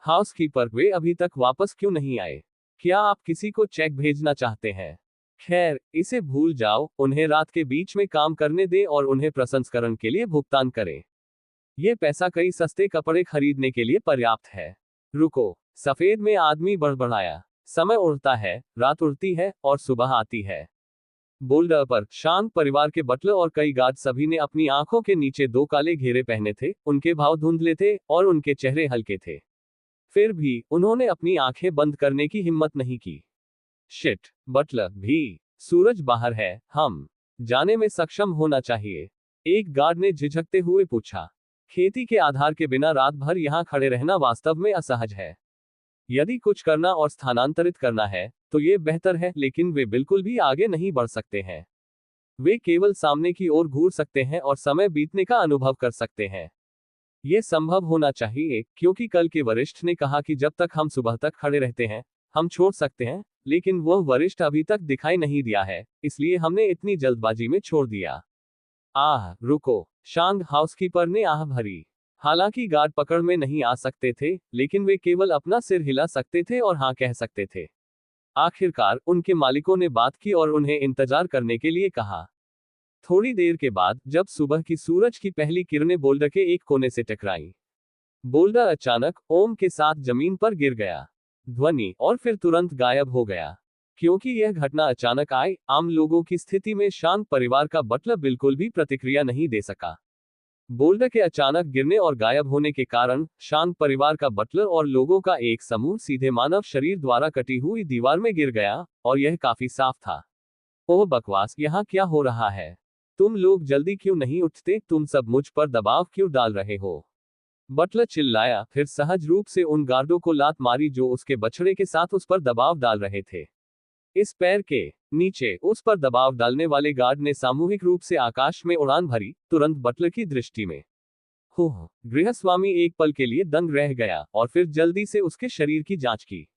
हाउसकीपर, वे अभी तक वापस क्यों नहीं आए? क्या आप किसी को चेक भेजना चाहते हैं? खैर, इसे भूल जाओ। उन्हें रात के बीच में काम करने दें और उन्हें प्रसंस्करण के लिए भुगतान करें। ये पैसा कई सस्ते कपड़े खरीदने के लिए पर्याप्त है। रुको, सफेद में आदमी बड़बड़ाया। समय उड़ता है, रात उड़ती है, और सुबह आती है। बोल्डर पर शांत परिवार के बटलर और कई गार्ड सभी ने अपनी आंखों के नीचे दो काले घेरे पहने थे। उनके भाव धुंधले थे और उनके चेहरे हल्के थे। फिर भी उन्होंने अपनी आंखें बंद करने की हिम्मत नहीं की। शिट, बटलर भी। सूरज बाहर है, हम जाने में सक्षम होना चाहिए। एक गार्ड ने झिझकते हुए पूछा। खेती के आधार के बिना रात भर यहां खड़े रहना वास्तव में असहज है। यदि कुछ करना और स्थानांतरित करना है तो ये बेहतर है, लेकिन वे बिल्कुल भी आगे नहीं बढ़ सकते हैं। वे केवल सामने की ओर घूर सकते हैं और समय बीतने का अनुभव कर सकते हैं। ये संभव होना चाहिए, क्योंकि कल के वरिष्ठ ने कहा कि जब तक हम सुबह तक खड़े रहते हैं हम छोड़ सकते हैं, लेकिन वह वरिष्ठ अभी तक दिखाई नहीं दिया है, इसलिए हमने इतनी जल्दबाजी में छोड़ दिया। आह, रुको, शांग हाउसकीपर ने आह भरी। हालांकि गार्ड पकड़ में नहीं आ सकते थे, लेकिन वे केवल अपना सिर हिला सकते थे और हाँ कह सकते थे। आखिरकार उनके मालिकों ने बात की और उन्हें इंतजार करने के लिए कहा। थोड़ी देर के बाद, जब सुबह की सूरज की पहली किरणें बोल्डर के एक कोने से टकराईं, बोल्डर अचानक ओम के साथ जमीन पर गिर गया। ध्वनि और फिर तुरंत गायब हो गया। क्योंकि यह घटना अचानक आई, आम लोगों की स्थिति में शांत परिवार का बटलर बिल्कुल भी प्रतिक्रिया नहीं दे सका। बोल्डर के अचानक गिरने और गायब होने के कारण शांत परिवार का बटलर और लोगों का एक समूह सीधे मानव शरीर द्वारा कटी हुई दीवार में गिर गया, और यह काफी साफ था। ओह बकवास, यहाँ क्या हो रहा है? तुम लोग जल्दी क्यों नहीं उठते? तुम सब मुझ पर दबाव क्यों डाल रहे हो? बटलर चिल्लाया, फिर सहज रूप से उन गार्डों को लात मारी जो उसके बछड़े के साथ उस पर दबाव डाल रहे थे। इस पैर के नीचे उस पर दबाव डालने वाले गार्ड ने सामूहिक रूप से आकाश में उड़ान भरी, तुरंत बटलर की दृष्टि में। हो, गृहस्वामी एक पल के लिए दंग रह गया और फिर जल्दी से उसके शरीर की जांच की।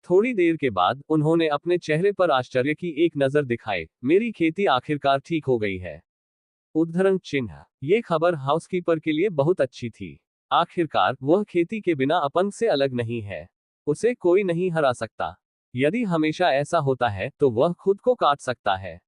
थोड़ी देर के बाद उन्होंने अपने चेहरे पर आश्चर्य की एक नजर दिखाए, मेरी खेती आखिरकार ठीक हो गई है। उद्धरण चिन्ह। ये खबर हाउसकीपर के लिए बहुत अच्छी थी। आखिरकार वह खेती के बिना अपंग से अलग नहीं है। उसे कोई नहीं हरा सकता। यदि हमेशा ऐसा होता है तो वह खुद को काट सकता है।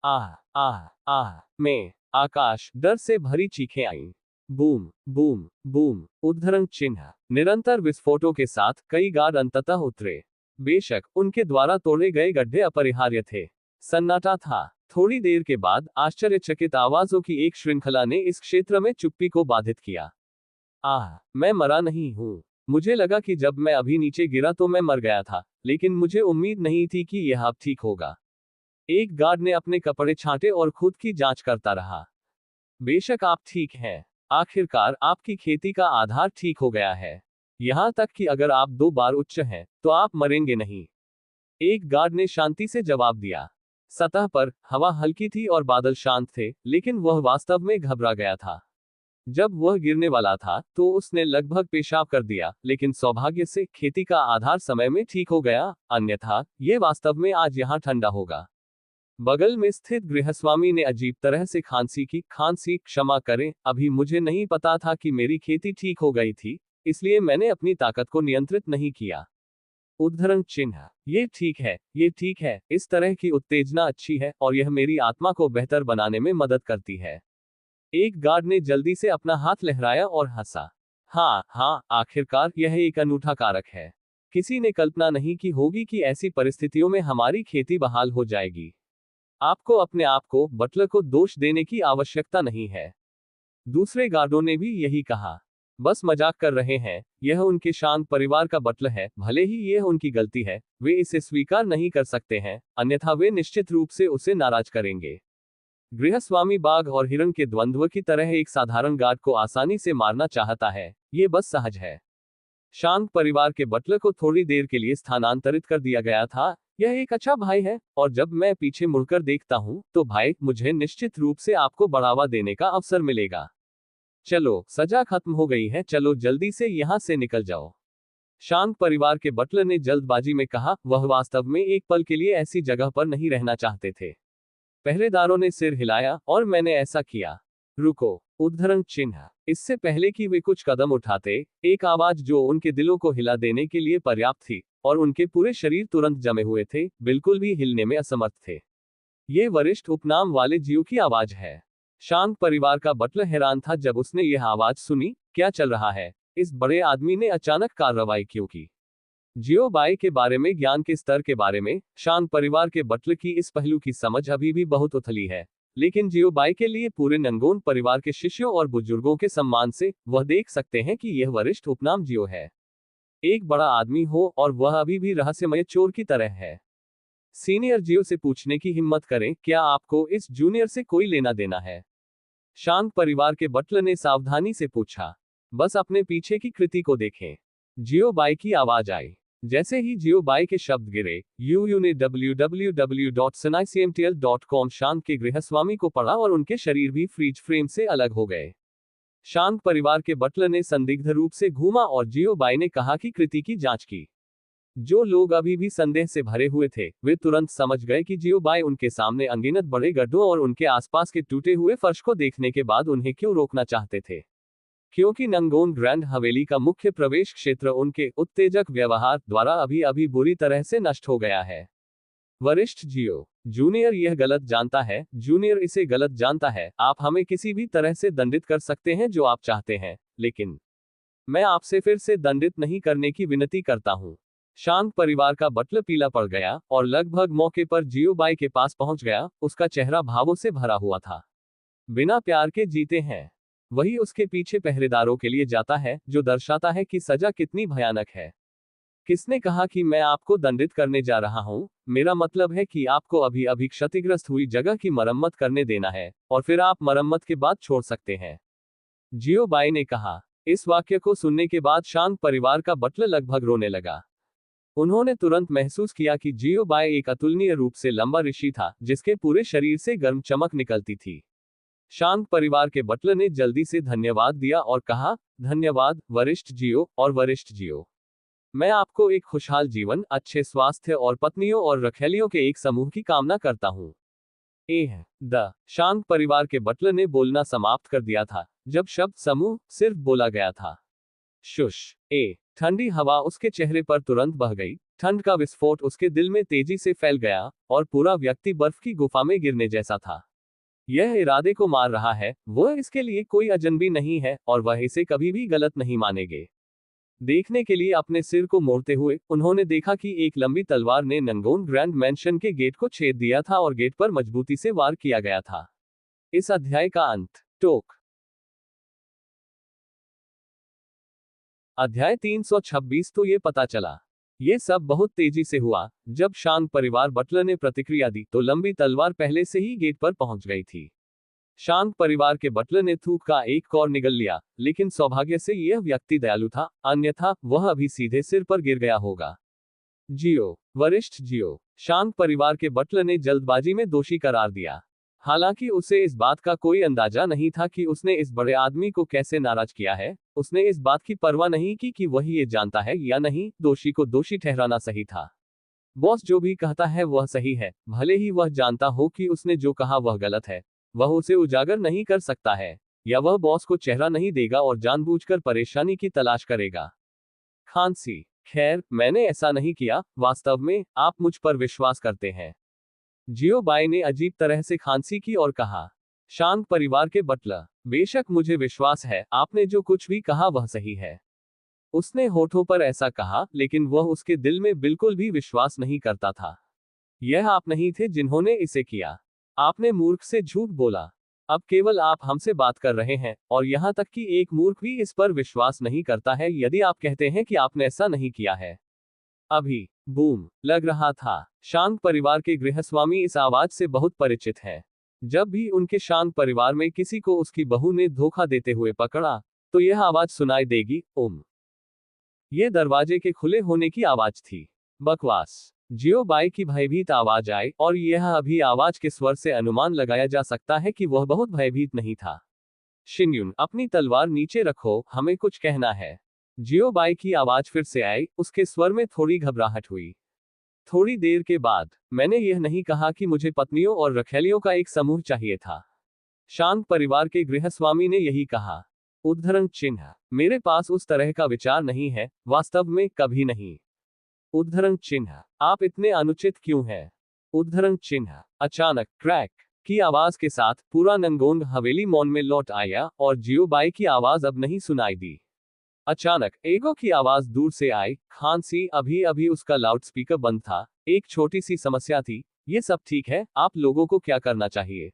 आह आह आह में आकाश डर से भरी चीखें आईं। Boom boom boom. उद्धरण चिन्ह। निरंतर विस्फोटों के साथ कई गार्ड अंततः उतरे। बेशक उनके द्वारा तोड़े गए गड्ढे अपरिहार्य थे। सन्नाटा था। थोड़ी देर के बाद आश्चर्यचकित आवाजों की एक श्रृंखला ने इस क्षेत्र में चुप्पी को बाधित किया। आह, मैं मरा नहीं हूं। मुझे लगा कि जब मैं अभी नीचे गिरा तो मैं मर गया था, लेकिन मुझे उम्मीद नहीं थी कि यह अब ठीक होगा। एक गार्ड ने अपने कपड़े छांटे और खुद की जांच करता रहा। बेशक आप ठीक हैं। आखिरकार आपकी खेती का आधार ठीक हो गया है। यहां तक कि अगर आप 2 बार उच्च हैं, तो आप मरेंगे नहीं। एक गार्ड ने शांति से जवाब दिया। सतह पर हवा हल्की थी और बादल शांत थे, लेकिन वह वास्तव में घबरा गया था। जब वह गिरने वाला था तो उसने लगभग पेशाब कर दिया, लेकिन सौभाग्य से खेती का आधार समय में ठीक हो गया, अन्यथा यह वास्तव में आज यहां ठंडा होगा। बगल में स्थित गृहस्वामी ने अजीब तरह से खांसी की। खांसी, क्षमा करें, अभी मुझे नहीं पता था कि मेरी खेती ठीक हो गई थी, इसलिए मैंने अपनी ताकत को नियंत्रित नहीं किया। उद्धरण चिन्ह। ये ठीक है, ये ठीक है, इस तरह की उत्तेजना अच्छी है और यह मेरी आत्मा को बेहतर बनाने में मदद करती है। एक गार्ड ने जल्दी से अपना हाथ लहराया और हंसा। हाँ हाँ, आखिरकार यह एक अनूठा कारक है। किसी ने कल्पना नहीं की होगी कि ऐसी परिस्थितियों में हमारी खेती बहाल हो जाएगी। आपको अपने आप को, बटलर को दोष देने की आवश्यकता नहीं है। दूसरे गार्डों ने भी यही कहा। बस मजाक कर रहे हैं, यह उनके शांत परिवार का बटलर है, भले ही यह उनकी गलती है, वे इसे स्वीकार नहीं कर सकते हैं, अन्यथा वे निश्चित रूप से उसे नाराज करेंगे। गृहस्वामी बाघ और हिरण के द्वंद्व की तरह एक साधारण गार्ड को आसानी से मारना चाहता है, ये बस सहज है। शांत परिवार के बटलर को थोड़ी देर के लिए स्थानांतरित कर दिया गया था। यह एक अच्छा भाई है, और जब मैं पीछे मुड़कर देखता हूं, तो भाई, मुझे निश्चित रूप से आपको बढ़ावा देने का अवसर मिलेगा। चलो, सजा खत्म हो गई है, चलो जल्दी से यहां से निकल जाओ। शांत परिवार के बटलर ने जल्दबाजी में कहा। वह वास्तव में एक पल के लिए ऐसी जगह पर नहीं रहना चाहते थे। पहरेदारों ने सिर हिलाया और मैंने ऐसा किया। रुको। उद्धरण चिन्ह। इससे पहले कि वे कुछ कदम उठाते, एक आवाज जो उनके दिलों को हिला देने के लिए पर्याप्त थी, और उनके पूरे शरीर तुरंत जमे हुए थे, बिल्कुल भी हिलने में असमर्थ थे। ये वरिष्ठ उपनाम वाले जियो की आवाज है। शांत परिवार का बटलर हैरान था जब उसने यह आवाज सुनी। क्या चल रहा है? इस बड़े आदमी ने अचानक कार्रवाई क्यों की? जियो बाई के बारे में ज्ञान के स्तर के बारे में शांत परिवार के बटलर की इस पहलू की समझ अभी भी बहुत उथली है, लेकिन जियो बाई के लिए पूरे नंगोन परिवार के शिष्यों और बुजुर्गों के सम्मान से वह देख सकते हैं कि यह वरिष्ठ उपनाम जियो है। एक बड़ा आदमी हो और वह अभी भी रहस्यमय चोर की तरह है। सीनियर जियो से पूछने की हिम्मत करें, क्या आपको इस जूनियर से कोई लेना देना है? शांत परिवार के बटलर ने सावधानी से पूछा। बस अपने पीछे की कृति को देखें। जियो बाई की आवाज आई। जैसे ही जियो बाई के शब्द गिरे, यूयू ने www.sunicmtl.com शांत के गृहस्वामी को पढ़ा और उनके शरीर भी फ्रीज फ्रेम से अलग हो गए। शांत परिवार के बटलर ने संदिग्ध रूप से घूमा और जियो बाई ने कहा कि कृति की जांच की। जो लोग अभी भी संदेह से भरे हुए थे, वे तुरंत समझ गए कि जियो बाई उनके सामने अनगिनत बड़े गड्ढों और उनके आसपास के टूटे हुए फर्श को देखने के बाद उन्हें क्यों रोकना चाहते थे। क्योंकि नंगोन ग्रैंड हवेली का मुख्य प्रवेश क्षेत्र उनके उत्तेजक व्यवहार द्वारा अभी अभी बुरी तरह से नष्ट हो गया है। वरिष्ठ जियो। जूनियर यह गलत जानता है, जूनियर इसे गलत जानता है। आप हमें किसी भी तरह से दंडित कर सकते हैं जो आप चाहते हैं, लेकिन मैं आपसे फिर से दंडित नहीं करने की विनती करता हूं। शांत परिवार का बटलर पीला पड़ गया और लगभग मौके पर जियो बाई के पास पहुंच गया। उसका चेहरा भावों से भरा हुआ था। बिना प्यार के जीते हैं। वही उसके पीछे पहरेदारों के लिए जाता है, जो दर्शाता है कि सजा कितनी भयानक है। किसने कहा कि मैं आपको दंडित करने जा रहा हूं? मेरा मतलब है कि आपको अभी अभी क्षतिग्रस्त हुई जगह की मरम्मत करने देना है, और फिर आप मरम्मत के बाद छोड़ सकते हैं। जियो बाई ने कहा। इस वाक्य को सुनने के बाद शांत परिवार का बटलर लगभग रोने लगा। उन्होंने तुरंत महसूस किया कि जियो बाय एक अतुलनीय रूप से लंबा ऋषि था, जिसके पूरे शरीर से गर्म चमक निकलती थी। शांत परिवार के बटलर ने जल्दी से धन्यवाद दिया और कहा, धन्यवाद वरिष्ठ जियो और वरिष्ठ जियो। मैं आपको एक खुशहाल जीवन, अच्छे स्वास्थ्य और पत्नियों और रखैलियों के एक समूह की कामना करता हूँ। द शांत परिवार के बटलर ने बोलना समाप्त कर दिया था जब शब्द समूह सिर्फ बोला गया था। शुश। ठंडी हवा उसके चेहरे पर तुरंत बह गई। ठंड का विस्फोट उसके दिल में तेजी से फैल गया और पूरा व्यक्ति बर्फ की गुफा में गिरने जैसा था। यह इरादे को मार रहा है, वह इसके लिए कोई अजनबी नहीं है और वह इसे कभी भी गलत नहीं मानेंगे। देखने के लिए अपने सिर को मोड़ते हुए उन्होंने देखा कि एक लंबी तलवार ने नंगोन ग्रैंड मैंशन के गेट को छेद दिया था और गेट पर मजबूती से वार किया गया था। इस अध्याय का अंत। टोक। अध्याय 326। तो ये पता चला। ये सब बहुत तेजी से हुआ। जब शांत परिवार बटलर ने प्रतिक्रिया दी तो लंबी तलवार पहले से ही गेट पर पहुंच गई थी। शांत परिवार के बटलर ने थूक का एक कौर निगल लिया, लेकिन सौभाग्य से यह व्यक्ति दयालु था, अन्यथा वह अभी सीधे सिर पर गिर गया होगा। जियो, वरिष्ठ जियो। शांत परिवार के बटलर ने जल्दबाजी में दोषी करार दिया। हालांकि उसे इस बात का कोई अंदाजा नहीं था कि उसने इस बड़े आदमी को कैसे नाराज किया है। उसने इस बात की परवाह नहीं की कि वह ये जानता है या नहीं। दोषी को दोषी ठहराना सही था। बॉस जो भी कहता है वह सही है, भले ही वह जानता हो कि उसने जो कहा वह गलत है। वह उसे उजागर नहीं कर सकता है, या वह बॉस को चेहरा नहीं देगा और जानबूझकर परेशानी की तलाश करेगा। खांसी। खैर, मैंने ऐसा नहीं किया। वास्तव में आप मुझ पर विश्वास करते हैं। जियो बाई ने अजीब तरह से खांसी की और कहा। शांत परिवार के बटलर, बेशक मुझे विश्वास है, आपने जो कुछ भी कहा वह सही है। उसने होठों पर ऐसा कहा, लेकिन वह उसके दिल में बिल्कुल भी विश्वास नहीं करता था। यह आप नहीं थे जिन्होंने इसे किया। आपने मूर्ख से झूठ बोला। अब केवल आप हमसे बात कर रहे हैं, और यहां तक कि एक मूर्ख भी इस पर विश्वास नहीं करता है यदि आप कहते हैं कि आपने ऐसा नहीं किया है। अभी बूम लग रहा था। शांत परिवार के गृहस्वामी इस आवाज से बहुत परिचित है। जब भी उनके शांत परिवार में किसी को उसकी बहू ने धोखा देते हुए पकड़ा, तो यह आवाज सुनाई देगी, ओम। यह दरवाजे के खुले होने की आवाज थी। बकवास। जियो बाई की भयभीत आवाज आई, और यह अभी आवाज के स्वर से अनुमान लगाया जा सकता है कि वह बहुत भयभीत नहीं था। शिनयुन, अपनी तलवार नीचे रखो, हमें कुछ कहना है। जियो बाई की आवाज फिर से आई, उसके स्वर में थोड़ी घबराहट हुई। थोड़ी देर के बाद, मैंने यह नहीं कहा कि मुझे पत्नियों और रखैलियों का एक समूह चाहिए था। शांत परिवार के गृहस्वामी ने यही कहा। उद्धरण चिन्ह, मेरे पास उस तरह का विचार नहीं है, वास्तव में कभी नहीं। उद्धरण चिन्ह, आप इतने अनुचित क्यों हैं? उद्धरण चिन्ह। अचानक क्रैक की आवाज के साथ पूरा नंगोंग हवेली मौन में लौट आया और जियो बाई की आवाज अब नहीं सुनाई दी। अचानक एगो की आवाज दूर से आई, खांसी। अभी अभी उसका लाउडस्पीकर बंद था। एक छोटी सी समस्या थी। ये सब ठीक है, आप लोगों को क्या करना चाहिए?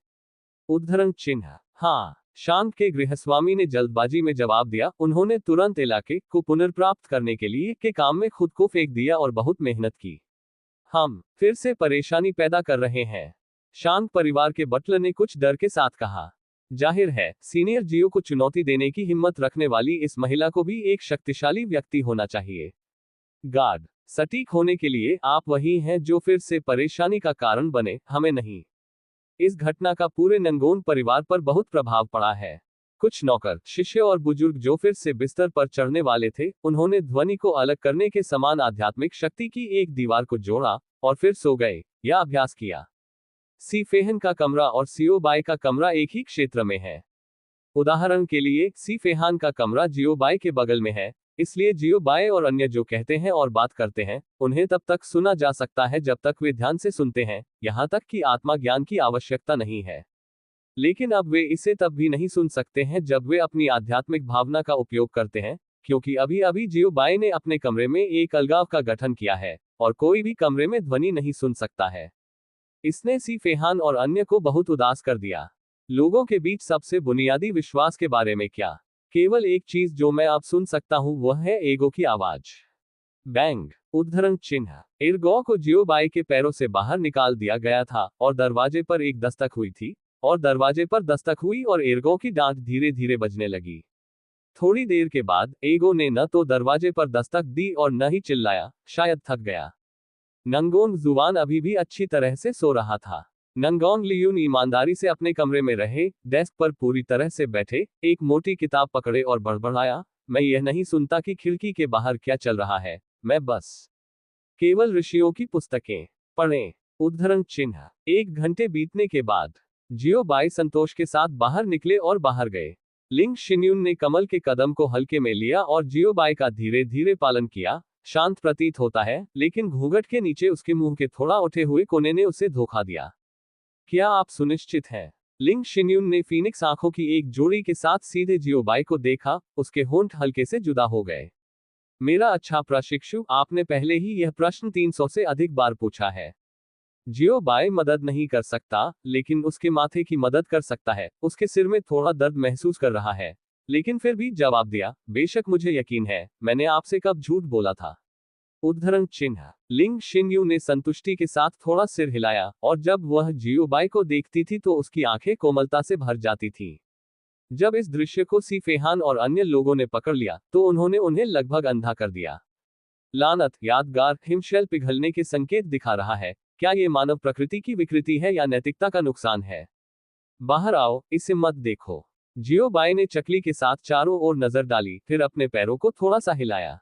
उद्धरण चिन्ह। हाँ, शांत के गृहस्वामी ने जल्दबाजी में जवाब दिया। उन्होंने तुरंत इलाके को पुनर्प्राप्त करने के लिए के काम में खुद को फेंक दिया और बहुत मेहनत की। हम फिर से परेशानी पैदा कर रहे हैं, शांत परिवार के बटलर ने कुछ डर के साथ कहा। जाहिर है, सीनियर जियो को चुनौती देने की हिम्मत रखने वाली इस महिला को भी एक शक्तिशाली व्यक्ति होना चाहिए। गार्ड, सटीक होने के लिए आप वही हैं जो फिर से परेशानी का कारण बने, हमें नहीं। इस घटना का पूरे नंगोन परिवार पर बहुत प्रभाव पड़ा है। कुछ नौकर, शिष्य और बुजुर्ग जो फिर से बिस्तर पर चढ़ने वाले थे, उन्होंने ध्वनि को अलग करने के समान आध्यात्मिक शक्ति की एक दीवार को जोड़ा और फिर सो गए या अभ्यास किया। सी फेहन का कमरा और सियो बाई का कमरा एक ही क्षेत्र में है। उदाहरण के लिए, सी फेहान का कमरा जियो बाई के बगल में है, इसलिए जियो बाई और अन्य जो कहते हैं और बात करते हैं, उन्हें तब तक सुना जा सकता है जब तक वे ध्यान से सुनते हैं, यहां तक कि आत्मा ज्ञान की आवश्यकता नहीं है। लेकिन अब वे इसे तब भी नहीं सुन सकते हैं जब वे अपनी आध्यात्मिक भावना का उपयोग करते हैं, क्योंकि अभी अभी जियो बाई ने अपने कमरे में एक अलगाव का गठन किया है, और कोई भी कमरे में ध्वनि नहीं सुन सकता है। इसने सी फेहान और अन्य को बहुत उदास कर दिया। लोगों के बीच सबसे बुनियादी विश्वास के बारे में क्या? केवल एक चीज जो मैं अब सुन सकता हूं वह है एगो की आवाज। बैंग। उद्धरण चिन्ह। एर्गो को जियो बाई के पैरों से बाहर निकाल दिया गया था और दरवाजे पर एक दस्तक हुई थी, और दरवाजे पर दस्तक हुई और एर्गो की डांट धीरे धीरे बजने लगी। थोड़ी देर के बाद एगो ने न तो दरवाजे पर दस्तक दी और न ही चिल्लाया, शायद थक गया। नंगोंग जुआन अभी भी अच्छी तरह से सो रहा था। नंगोंग लियून ईमानदारी से अपने कमरे में रहे, डेस्क पर पूरी तरह से बैठे, एक मोटी किताब पकड़े और बड़बड़ाया, मैं यह नहीं सुनता कि खिड़की के बाहर क्या चल रहा है, मैं बस केवल ऋषियों की पुस्तकें पढ़ें। उद्धरण चिन्ह। 1 घंटे बीतने के बाद जियो बाई संतोष के साथ बाहर निकले और बाहर गए। लिंग शिन्यून ने कमल के कदम को हल्के में लिया और जियो बाई का धीरे धीरे पालन किया। शांत प्रतीत होता है, लेकिन घूंघट के नीचे उसके मुंह के थोड़ा उठे हुए कोने ने उसे धोखा दिया। क्या आप सुनिश्चित हैं? लिंग शिन्यून ने फीनिक्स आंखों की एक जोड़ी के साथ सीधे जियो बाई को देखा, उसके होंठ हल्के से जुदा हो गए। मेरा अच्छा प्रशिक्षु, आपने पहले ही यह प्रश्न 300 से अधिक बार पूछा है। जियो बाई मदद नहीं कर सकता, लेकिन उसके माथे की मदद कर सकता है। उसके सिर में थोड़ा दर्द महसूस कर रहा है, लेकिन फिर भी जवाब दिया, बेशक मुझे यकीन है, मैंने आपसे कब झूठ बोला था। उद्धरण चिन्ह। लिंग शिन्यू ने संतुष्टि के साथ थोड़ा सिर हिलाया, और जब वह जियो बाई को देखती थी तो उसकी आंखें कोमलता से भर जाती थीं। जब इस दृश्य को सी फेहान और अन्य लोगों ने पकड़ लिया, तो उन्होंने उन्हें लगभग अंधा कर दिया। लानत, यादगार, हिमशैल पिघलने के संकेत दिखा रहा है। क्या ये मानव प्रकृति की विकृति है या नैतिकता का नुकसान है? बाहर आओ, इसे मत देखो। जियो बाई ने चकली के साथ चारों ओर नजर डाली, फिर अपने पैरों को थोड़ा सा हिलाया।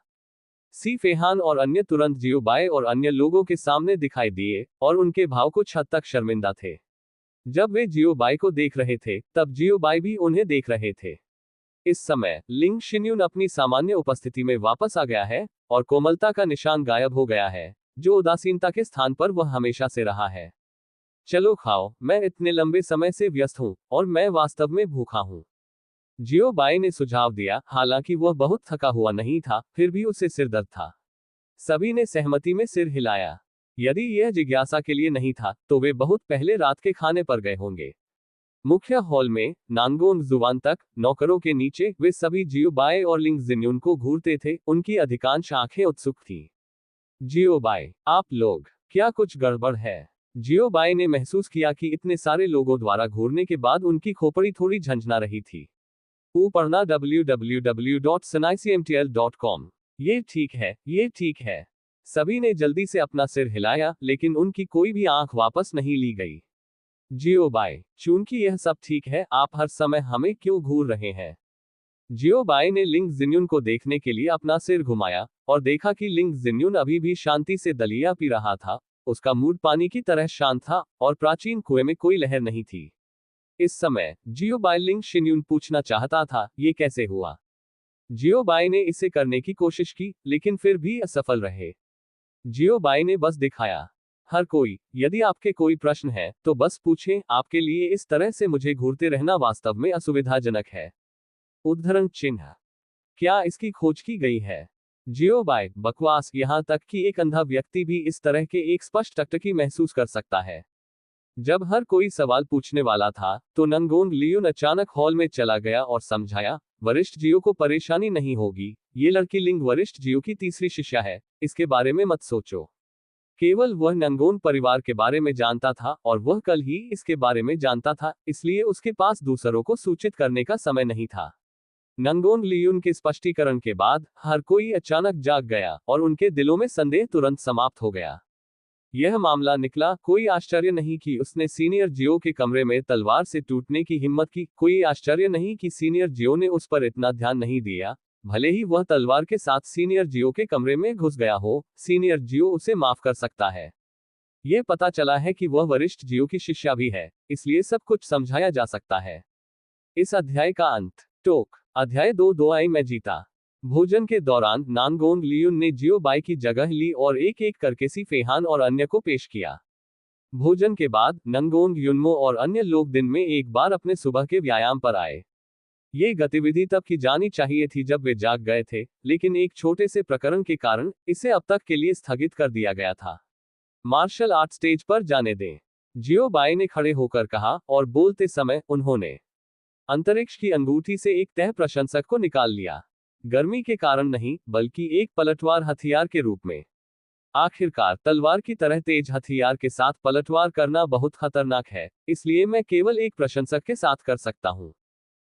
सी फेहान और अन्य तुरंत जियो बाई और अन्य लोगों के सामने दिखाई दिए, और उनके भाव कुछ हद तक शर्मिंदा थे। जब वे जियो बाई को देख रहे थे, तब जियो बाई भी उन्हें देख रहे थे। इस समय लिंग शिन्यून अपनी सामान्य उपस्थिति में वापस आ गया है, और कोमलता का निशान गायब हो गया है, जो उदासीनता के स्थान पर वह हमेशा से रहा है। चलो खाओ, मैं इतने लंबे समय से व्यस्त हूं, और मैं वास्तव में भूखा हूं। जियो बाई ने सुझाव दिया, हालांकि वह बहुत थका हुआ नहीं था, फिर भी उसे सिर दर्द था। सभी ने सहमति में सिर हिलाया। यदि यह जिज्ञासा के लिए नहीं था, तो वे बहुत पहले रात के खाने पर गए होंगे। मुख्य हॉल में नांगोंग जुवान तक, नौकरों के नीचे, वे सभी जियो बाई और लिंग जिन्यून को घूरते थे, उनकी अधिकांश आंखें उत्सुक थीं। जियो बाई, आप लोग, क्या कुछ गड़बड़ है? जियो बाई ने महसूस किया कि इतने सारे लोगों द्वारा घूरने के बाद उनकी खोपड़ी थोड़ी झंझना रही थी। पढ़ना www.sanaicmtl.com। ये ठीक है, ये ठीक है। सभी ने जल्दी से अपना सिर हिलाया, लेकिन उनकी कोई भी आंख वापस नहीं ली गई। जियो बाई, चूंकि यह सब ठीक है, आप हर समय हमें क्यों घूर रहे हैं? जियो बाई ने लिंग जिन्यून को देखने के लिए अपना सिर घुमाया, और देखा कि लिंग जिन्यून अभी भी शांति से दलिया पी रहा था। उसका मूड पानी की तरह शांत था, और प्राचीन कुएं में कोई लहर नहीं थी। इस समय जियो बाई लिंग शिन्यून पूछना चाहता था, ये कैसे हुआ? जियो बाई ने इसे करने की कोशिश की, लेकिन फिर भी असफल रहे। जियो बाई ने बस दिखाया, हर कोई, यदि आपके कोई प्रश्न है, तो बस पूछें, आपके लिए इस तरह से मुझे घूरते रहना वास्तव में असुविधाजनक है। उद्धरण चिन्ह। क्या इसकी खोज की गई है? जियो बाई, बकवास, यहां तक कि एक अंधा व्यक्ति भी इस तरह के एक स्पष्ट टकटकी महसूस कर सकता है। जब हर कोई सवाल पूछने वाला था, तो नंगोंग लियून अचानक हॉल में चला गया और समझाया, वरिष्ठ जियो को परेशानी नहीं होगी, ये लड़की लिंग वरिष्ठ जियो की तीसरी शिष्या है, इसके बारे में मत सोचो। केवल वह नंगोंग परिवार के बारे में जानता था, और वह कल ही इसके बारे में जानता था, इसलिए उसके पास दूसरों को सूचित करने का समय नहीं था। नंगोंग लियून के स्पष्टीकरण के बाद हर कोई अचानक जाग गया, और उनके दिलों में संदेह तुरंत समाप्त हो गया। यह मामला निकला, कोई आश्चर्य नहीं कि उसने सीनियर जियो के कमरे में तलवार से टूटने की हिम्मत की, कोई आश्चर्य नहीं कि सीनियर जियो ने उस पर इतना ध्यान नहीं दिया, भले ही वह तलवार के साथ सीनियर जियो के कमरे में घुस गया हो, सीनियर जियो उसे माफ कर सकता है। यह पता चला है कि वह वरिष्ठ जियो की शिष्या भी है, इसलिए सब कुछ समझाया जा सकता है। इस अध्याय का अंत। टोक। अध्याय 2 2 मैं जीता। भोजन के दौरान नांगोंग लियून ने जियो बाई की जगह ली और एक एक करके सी फेहान और अन्य को पेश किया। भोजन के बाद नंगोंग युनमो और अन्य लोग दिन में एक बार अपने सुबह के व्यायाम पर आए। ये गतिविधि तब की जानी चाहिए थी जब वे जाग गए थे, लेकिन एक छोटे से प्रकरण के कारण इसे अब तक के लिए स्थगित कर दिया गया था। मार्शल आर्ट स्टेज पर जाने दें, जियो बाई ने खड़े होकर कहा, और बोलते समय उन्होंने अंतरिक्ष की अंगूठी से एक तह प्रशंसक को निकाल लिया। गर्मी के कारण नहीं, बल्कि एक पलटवार हथियार के रूप में। आखिरकार तलवार की तरह तेज हथियार के साथ पलटवार करना बहुत खतरनाक है, इसलिए मैं केवल एक प्रशंसक के साथ कर सकता हूं।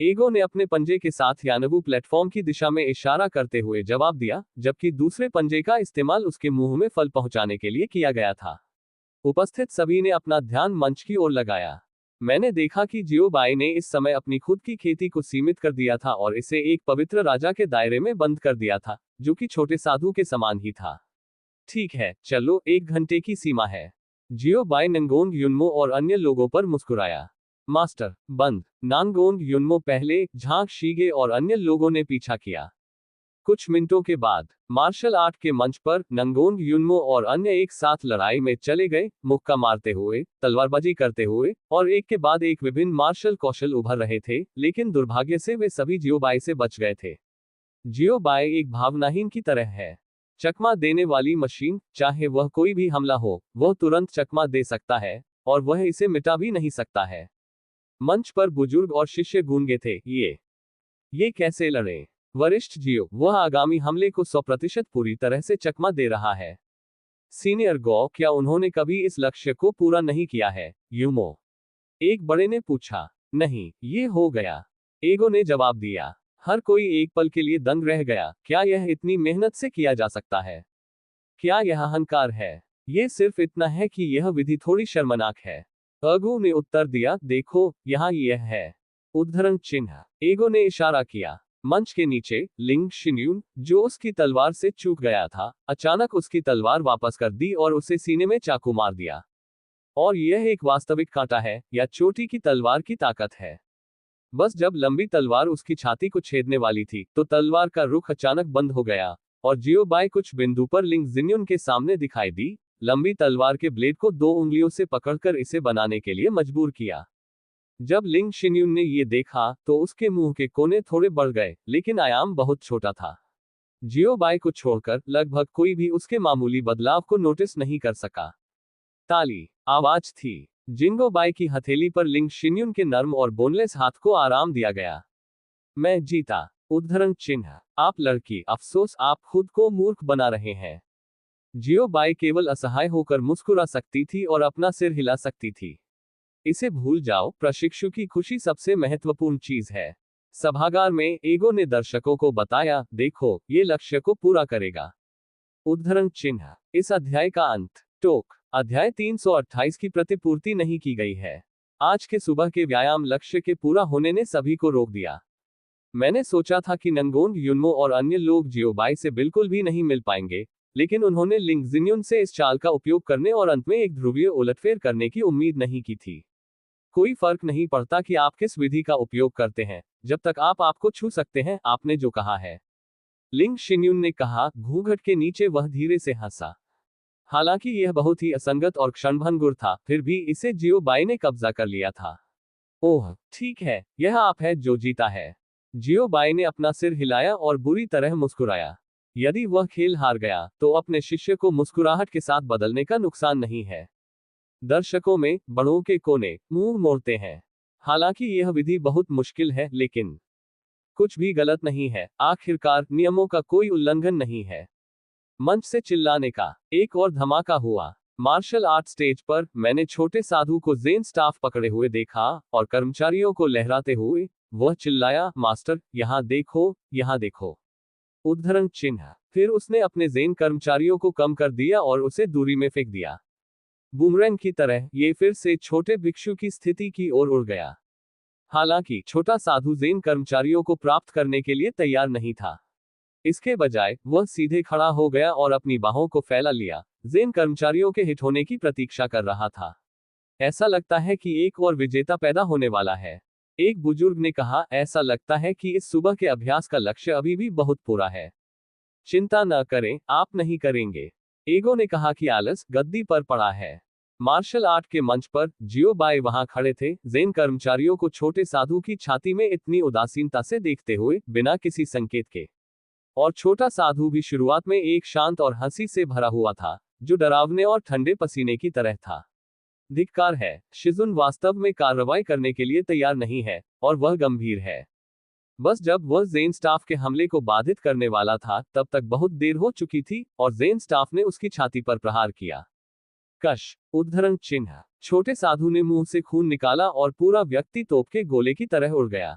ईगो ने अपने पंजे के साथ यानबू प्लेटफॉर्म की दिशा में इशारा करते हुए जवाब दिया, जबकि दूसरे पंजे का इस्तेमाल उसके मुंह में फल पहुंचाने के लिए किया गया था। उपस्थित सभी ने अपना ध्यान मंच की ओर लगाया। मैंने देखा कि जियो बाई ने इस समय अपनी खुद की खेती को सीमित कर दिया था और इसे एक पवित्र राजा के दायरे में बंद कर दिया था, जो कि छोटे साधु के समान ही था। ठीक है, चलो, 1 घंटे की सीमा है। जियो बाई नंगोंग युनमो और अन्य लोगों पर मुस्कुराया। मास्टर, बंद। नांगोंग युनमो पहले, झांग शीगे और अन्य लोगों ने पीछा किया। कुछ मिनटों के बाद मार्शल आर्ट के मंच पर नंगोंग युनमो और अन्य एक साथ लड़ाई में चले गए, मुक्का मारते हुए, तलवारबाजी करते हुए, और एक के बाद एक विभिन्न मार्शल कौशल उभर रहे थे, लेकिन दुर्भाग्य से वे सभी जियो बाई से बच गए थे। जियो बाई एक भावनाहीन की तरह है। चकमा देने वाली मशीन, चाहे वह कोई भी हमला हो, वह तुरंत चकमा दे सकता है, और वह इसे मिटा भी नहीं सकता है। मंच पर बुजुर्ग और शिष्य गूंगे थे, ये कैसे लड़े? वरिष्ठ जियो, वह आगामी हमले को 100% पूरी तरह से चकमा दे रहा है। सीनियर गो, क्या उन्होंने कभी इस लक्ष्य को पूरा नहीं किया है? यूमो, एक बड़े ने पूछा। नहीं, ये हो गया, ईगो ने जवाब दिया। हर कोई एक पल के लिए दंग रह गया। क्या यह इतनी मेहनत से किया जा सकता है? क्या यह अहंकार है? ये सिर्फ इतना है कि यह विधि थोड़ी शर्मनाक है। अगू ने उत्तर दिया, देखो, यहाँ यह है। उद्धरण चिन्ह। ईगो ने इशारा किया। मंच के नीचे लिंग शिन्यून, जो उसकी तलवार से चूक गया था, अचानक उसकी तलवार वापस कर दी और उसे सीने में चाकू मार दिया। और यह एक वास्तविक कांटा है, या चोटी की तलवार की ताकत है। बस जब लंबी तलवार उसकी छाती को छेदने वाली थी, तो तलवार का रुख अचानक बंद हो गया, और जियो बाई कुछ बिंदु पर लिंग जिन्युन के सामने दिखाई दी, लंबी तलवार के ब्लेड को 2 उंगलियों से पकड़कर इसे बनाने के लिए मजबूर किया। जब लिंग शिन्यून ने ये देखा, तो उसके मुंह के कोने थोड़े बढ़ गए, लेकिन आयाम बहुत छोटा था। जियो बाई को छोड़कर लगभग कोई भी उसके मामूली बदलाव को नोटिस नहीं कर सका। ताली, आवाज थी। जिंगो बाई की हथेली पर लिंग शिन्यून के नर्म और बोनलेस हाथ को आराम दिया गया। मैं जीता। उद्धरण चिन्ह। आप लड़की, अफसोस आप खुद को मूर्ख बना रहे हैं। जियो बाई केवल असहाय होकर मुस्कुरा सकती थी और अपना सिर हिला सकती थी। इसे भूल जाओ, प्रशिक्षु की खुशी सबसे महत्वपूर्ण चीज है। सभागार में ईगो ने दर्शकों को बताया, देखो, ये लक्ष्य को पूरा करेगा। उद्धरण चिन्ह। इस अध्याय का अंत। टोक। अध्याय 328 की प्रतिपूर्ति नहीं की गई है। आज के सुबह के व्यायाम लक्ष्य के पूरा होने ने सभी को रोक दिया। मैंने सोचा था कि नंगोंग युनमो और अन्य लोग जियो बाई से बिल्कुल भी नहीं मिल पाएंगे, लेकिन उन्होंने लिंग जिन्युन से इस चाल का उपयोग करने और अंत में एक ध्रुवीय उलटफेर करने की उम्मीद नहीं की थी। कोई फर्क नहीं पड़ता कि आप किस विधि का उपयोग करते हैं, जब तक आप आपको छू सकते हैं, आपने जो कहा है। लिंग शिन्यून ने कहा। घूंघट के नीचे वह धीरे से हंसा। हालांकि यह बहुत ही असंगत और क्षणभंगुर था, फिर भी इसे जियो बाई ने कब्जा कर लिया था। ओह, ठीक है, यह आप है जो जीता है। जियो बाई ने अपना सिर हिलाया और बुरी तरह मुस्कुराया। यदि वह खेल हार गया, तो अपने शिष्य को मुस्कुराहट के साथ बदलने का नुकसान नहीं है। दर्शकों में बड़ों के कोने मुंह मोड़ते हैं। हालांकि यह विधि बहुत मुश्किल है, लेकिन कुछ भी गलत नहीं है। आखिरकार नियमों का कोई उल्लंघन नहीं है। मंच से चिल्लाने का एक और धमाका हुआ। मार्शल आर्ट स्टेज पर मैंने छोटे साधु को जेन स्टाफ पकड़े हुए देखा, और कर्मचारियों को लहराते हुए वह चिल्लाया, मास्टर, यहाँ देखो, यहाँ देखो। उद्धरण चिन्ह। फिर उसने अपने जेन कर्मचारियों को कम कर दिया और उसे दूरी में फेंक दिया। बूमरैंग की तरह ये फिर से छोटे भिक्षु की स्थिति की ओर उड़ गया। हालांकि छोटा साधु जेन कर्मचारियों को प्राप्त करने के लिए तैयार नहीं था। इसके बजाय वह सीधे खड़ा हो गया और अपनी बाहों को फैला लिया, जेन कर्मचारियों के हिट होने की प्रतीक्षा कर रहा था। ऐसा लगता है कि एक और विजेता पैदा होने वाला है, एक बुजुर्ग ने कहा। ऐसा लगता है कि इस सुबह के अभ्यास का लक्ष्य अभी भी बहुत पूरा है। चिंता न करें, आप नहीं करेंगे। ईगो ने कहा कि आलस गद्दी पर पड़ा है। मार्शल आर्ट के मंच पर जियो बाई वहां खड़े थे, जेन कर्मचारियों को छोटे साधु की छाती में इतनी उदासीनता से देखते हुए, बिना किसी संकेत के। और छोटा साधु भी शुरुआत में एक शांत और हंसी से भरा हुआ था, जो डरावने और ठंडे पसीने की तरह था। धिक्कार है, शिजुन वास्तव में कार्रवाई करने के लिए तैयार नहीं है, और वह गंभीर है। बस जब वह जेन स्टाफ के हमले को बाधित करने वाला था, तब तक बहुत देर हो चुकी थी, और जेन स्टाफ ने उसकी छाती पर प्रहार किया। कश। उद्धरण चिन्ह। छोटे साधु ने मुंह से खून निकाला और पूरा व्यक्ति तोप के गोले की तरह उड़ गया।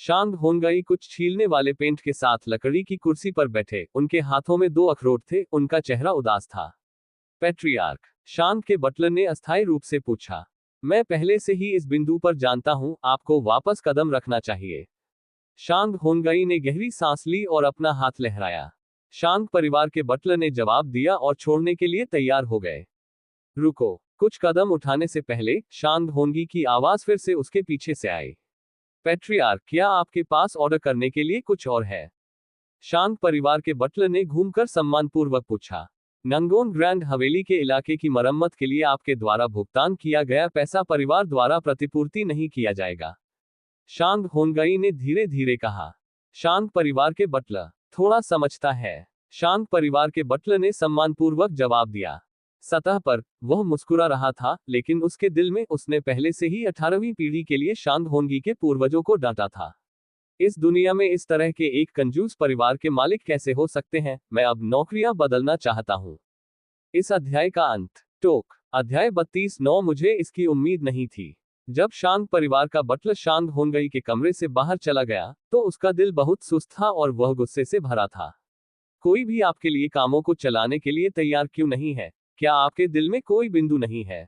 शांग होनगई कुछ छीलने वाले पेंट के साथ लकड़ी की कुर्सी पर बैठे, उनके हाथों में 2 अखरोट थे, उनका चेहरा उदास था। पैट्रियार्क शांग के बटलर ने अस्थायी रूप से पूछा, मैं पहले से ही इस बिंदु पर जानता हूं, आपको वापस कदम रखना चाहिए। शांग होनगई ने गहरी सांस ली और अपना हाथ लहराया। शांग परिवार के बटलर ने जवाब दिया और छोड़ने के लिए तैयार हो गए। रुको। कुछ कदम उठाने से पहले शांग होनगी की आवाज फिर से उसके पीछे से आई। पैट्रियार्क, क्या आपके पास ऑर्डर करने के लिए कुछ और है? शांग परिवार के बटलर ने घूमकर सम्मानपूर्वक पूछा। नंगोन ग्रैंड हवेली के इलाके की मरम्मत के लिए आपके द्वारा भुगतान किया गया पैसा परिवार द्वारा प्रतिपूर्ति नहीं किया जाएगा, शांग होनगई ने धीरे धीरे कहा। शांग परिवार के बटलर, थोड़ा समझता है, शांग परिवार के बटलर ने सम्मानपूर्वक जवाब दिया। सतह पर वह मुस्कुरा रहा था, लेकिन उसके दिल में उसने पहले से ही 18वीं पीढ़ी के लिए शांग होनगी के पूर्वजों को डांटा था। इस दुनिया में इस तरह के एक कंजूस परिवार के मालिक कैसे हो सकते हैं? मैं अब नौकरियां बदलना चाहता हूं। इस अध्याय का अंत। टोक। अध्याय 32। मुझे इसकी उम्मीद नहीं थी। जब शांग परिवार का बटलर शांग होनगई के कमरे से बाहर चला गया, तो उसका दिल बहुत सुस्त था और वह गुस्से से भरा था। कोई भी आपके लिए कामों को चलाने के लिए तैयार क्यों नहीं है? क्या आपके दिल में कोई बिंदु नहीं है?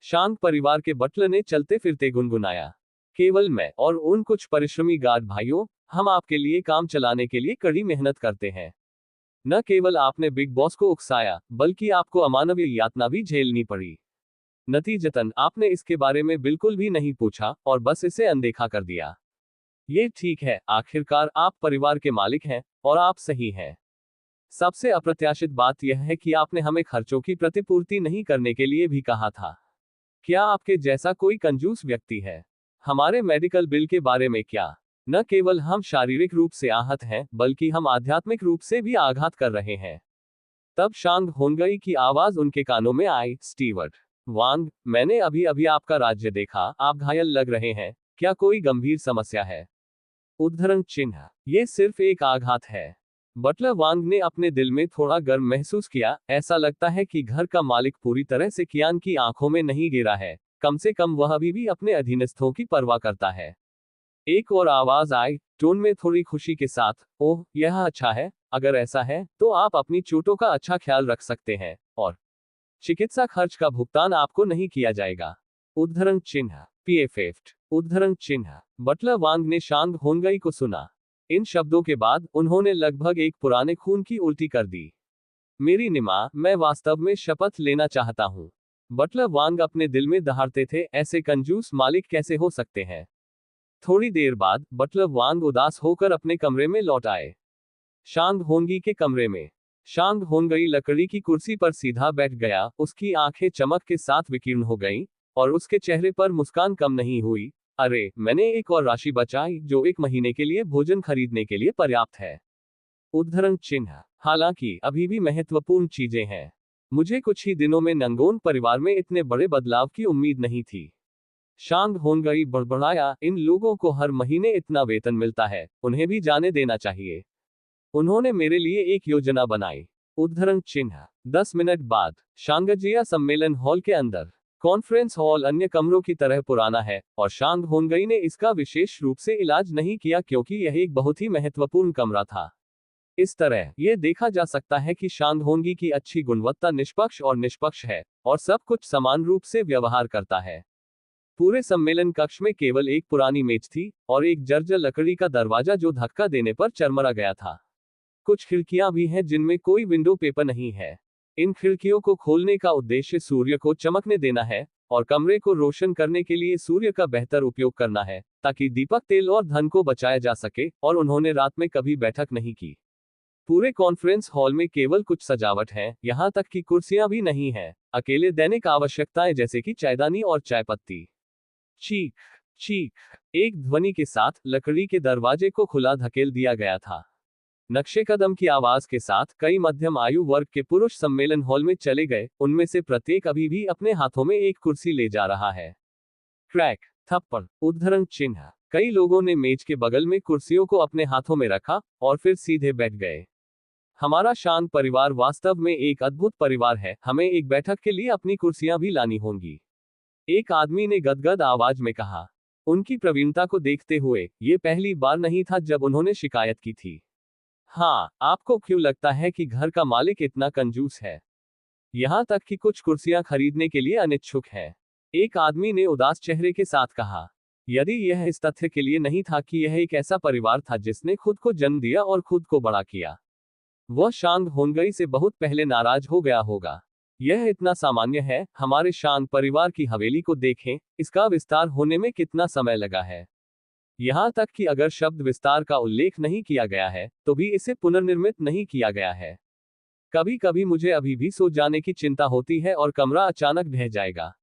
शांग परिवार के बटलर ने चलते फिरते गुनगुनाया। केवल मैं और उन कुछ परिश्रमी गार्ड भाइयों, हम आपके लिए काम चलाने के लिए कड़ी मेहनत करते हैं। न केवल आपने बिग बॉस को उकसाया, बल्कि आपको अमानवीय यातना भी झेलनी पड़ी। नतीजतन आपने इसके बारे में बिल्कुल भी नहीं पूछा और बस इसे अनदेखा कर दिया। ये ठीक है, आखिरकार आप परिवार के मालिक हैं और आप सही हैं। सबसे अप्रत्याशित बात यह है कि आपने हमें खर्चों की प्रतिपूर्ति नहीं करने के लिए भी कहा था। क्या आपके जैसा कोई कंजूस व्यक्ति है? हमारे मेडिकल बिल के बारे में क्या? न केवल हम शारीरिक रूप से आहत हैं, बल्कि हम आध्यात्मिक रूप से भी आघात कर रहे हैं। तब शांग होनगई की आवाज उनके कानों में आई। स्टीवर्ट वांग, मैंने अभी अभी आपका राज्य देखा, आप घायल लग रहे हैं, क्या कोई गंभीर समस्या है? उद्धरण चिन्ह, ये सिर्फ एक आघात है। बटलर वांग ने अपने दिल में थोड़ा गर्व महसूस किया। ऐसा लगता है कि घर का मालिक पूरी तरह से कियान की आंखों में नहीं गिरा है, कम से कम वह अभी भी अपने अधीनस्थों की परवाह करता है। एक और आवाज आई, टोन में थोड़ी खुशी के साथ, ओह, यह अच्छा है। अगर ऐसा है, तो आप अपनी चोटों का अच्छा ख्याल रख सकते हैं, और चिकित्सा खर्च का भुगतान आपको नहीं किया जाएगा। उद्धरण चिन्ह पीएफएफ। उद्धरण चिन्ह। बटलर वांग ने शांग होनगई को सुना। इन शब्दों के बाद उन्होंने लगभग एक पुराने खून की उल्टी कर दी। मेरी निमा, मैं वास्तव में शपथ लेना चाहता हूं। बटलर वांग अपने दिल में दहाड़ते थे, ऐसे कंजूस मालिक कैसे हो सकते हैं? थोड़ी देर बाद बटलर वांग उदास होकर अपने कमरे में लौट आए। शांग होनगी के कमरे में शांग होनगई लकड़ी की कुर्सी पर सीधा बैठ गया। उसकी आंखें चमक के साथ विकीर्ण हो गईं, और उसके चेहरे पर मुस्कान कम नहीं हुई। अरे, मैंने एक और राशि बचाई जो 1 महीने के लिए भोजन खरीदने के लिए पर्याप्त है। उद्धरण चिन्ह। हालांकि अभी भी महत्वपूर्ण चीजें हैं। मुझे कुछ ही दिनों में नंगोन परिवार में इतने बड़े बदलाव की उम्मीद नहीं थी। शांग होनगई बड़बड़ाया, इन लोगों को हर महीने इतना वेतन मिलता है, उन्हें भी जाने देना चाहिए। उन्होंने मेरे लिए एक योजना बनाई। उद्धरण चिन्ह। 10 मिनट बाद शांगजिया सम्मेलन हॉल के अंदर। कॉन्फ्रेंस हॉल अन्य कमरों की तरह पुराना है, और शांग होनगई ने इसका विशेष रूप से इलाज नहीं किया क्योंकि यह एक बहुत ही महत्वपूर्ण कमरा था। इस तरह यह देखा जा सकता है कि शांग होनगी की अच्छी गुणवत्ता निष्पक्ष है, और सब कुछ समान रूप से व्यवहार करता है। पूरे सम्मेलन कक्ष में केवल एक पुरानी मेज थी और एक जर्जर लकड़ी का दरवाजा जो धक्का देने पर चरमरा गया था। कुछ खिड़कियां भी हैं जिनमें कोई विंडो पेपर नहीं है। इन खिड़कियों को खोलने का उद्देश्य सूर्य को चमकने देना है, और कमरे को रोशन करने के लिए सूर्य का बेहतर उपयोग करना है, ताकि दीपक, तेल और धन को बचाया जा सके। और उन्होंने रात में कभी बैठक नहीं की। पूरे कॉन्फ्रेंस हॉल में केवल कुछ सजावट है, यहां तक कि कुर्सियां भी नहीं हैं। अकेले दैनिक आवश्यकताएं जैसे कि चायदानी और चाय पत्ती। चीख चीख, एक ध्वनि के साथ लकड़ी के दरवाजे को खुला धकेल दिया गया था। नक्शे कदम की आवाज के साथ कई मध्यम आयु वर्ग के पुरुष सम्मेलन हॉल में चले गए। उनमें से प्रत्येक अभी भी अपने हाथों में एक कुर्सी ले जा रहा है। क्रैक, थप्पड़, उद्धरण चिन्ह। कई लोगों ने मेज के बगल में कुर्सियों को अपने हाथों में रखा और फिर सीधे बैठ गए। हमारा शांग परिवार वास्तव में एक अद्भुत परिवार है, हमें एक बैठक के लिए अपनी कुर्सियां भी लानी होंगी, एक आदमी ने गदगद आवाज में कहा। उनकी प्रवीणता को देखते हुए ये पहली बार नहीं था जब उन्होंने शिकायत की थी। हाँ, आपको क्यों लगता है कि घर का मालिक इतना कंजूस है? यहाँ तक कि कुछ कुर्सियां खरीदने के लिए अनिच्छुक है। एक आदमी ने उदास चेहरे के साथ कहा। यदि यह इस तथ्य के लिए नहीं था कि यह एक ऐसा परिवार था जिसने खुद को जन्म दिया और खुद को बड़ा किया, वह शांग होंगई से बहुत पहले नाराज हो गया होगा। यह इतना सामान्य है, हमारे शांग परिवार की हवेली को देखें, इसका विस्तार होने में कितना समय लगा है। यहाँ तक कि अगर शब्द विस्तार का उल्लेख नहीं किया गया है, तो भी इसे पुनर्निर्मित नहीं किया गया है। कभी कभी मुझे अभी भी सो जाने की चिंता होती है और कमरा अचानक ढह जाएगा।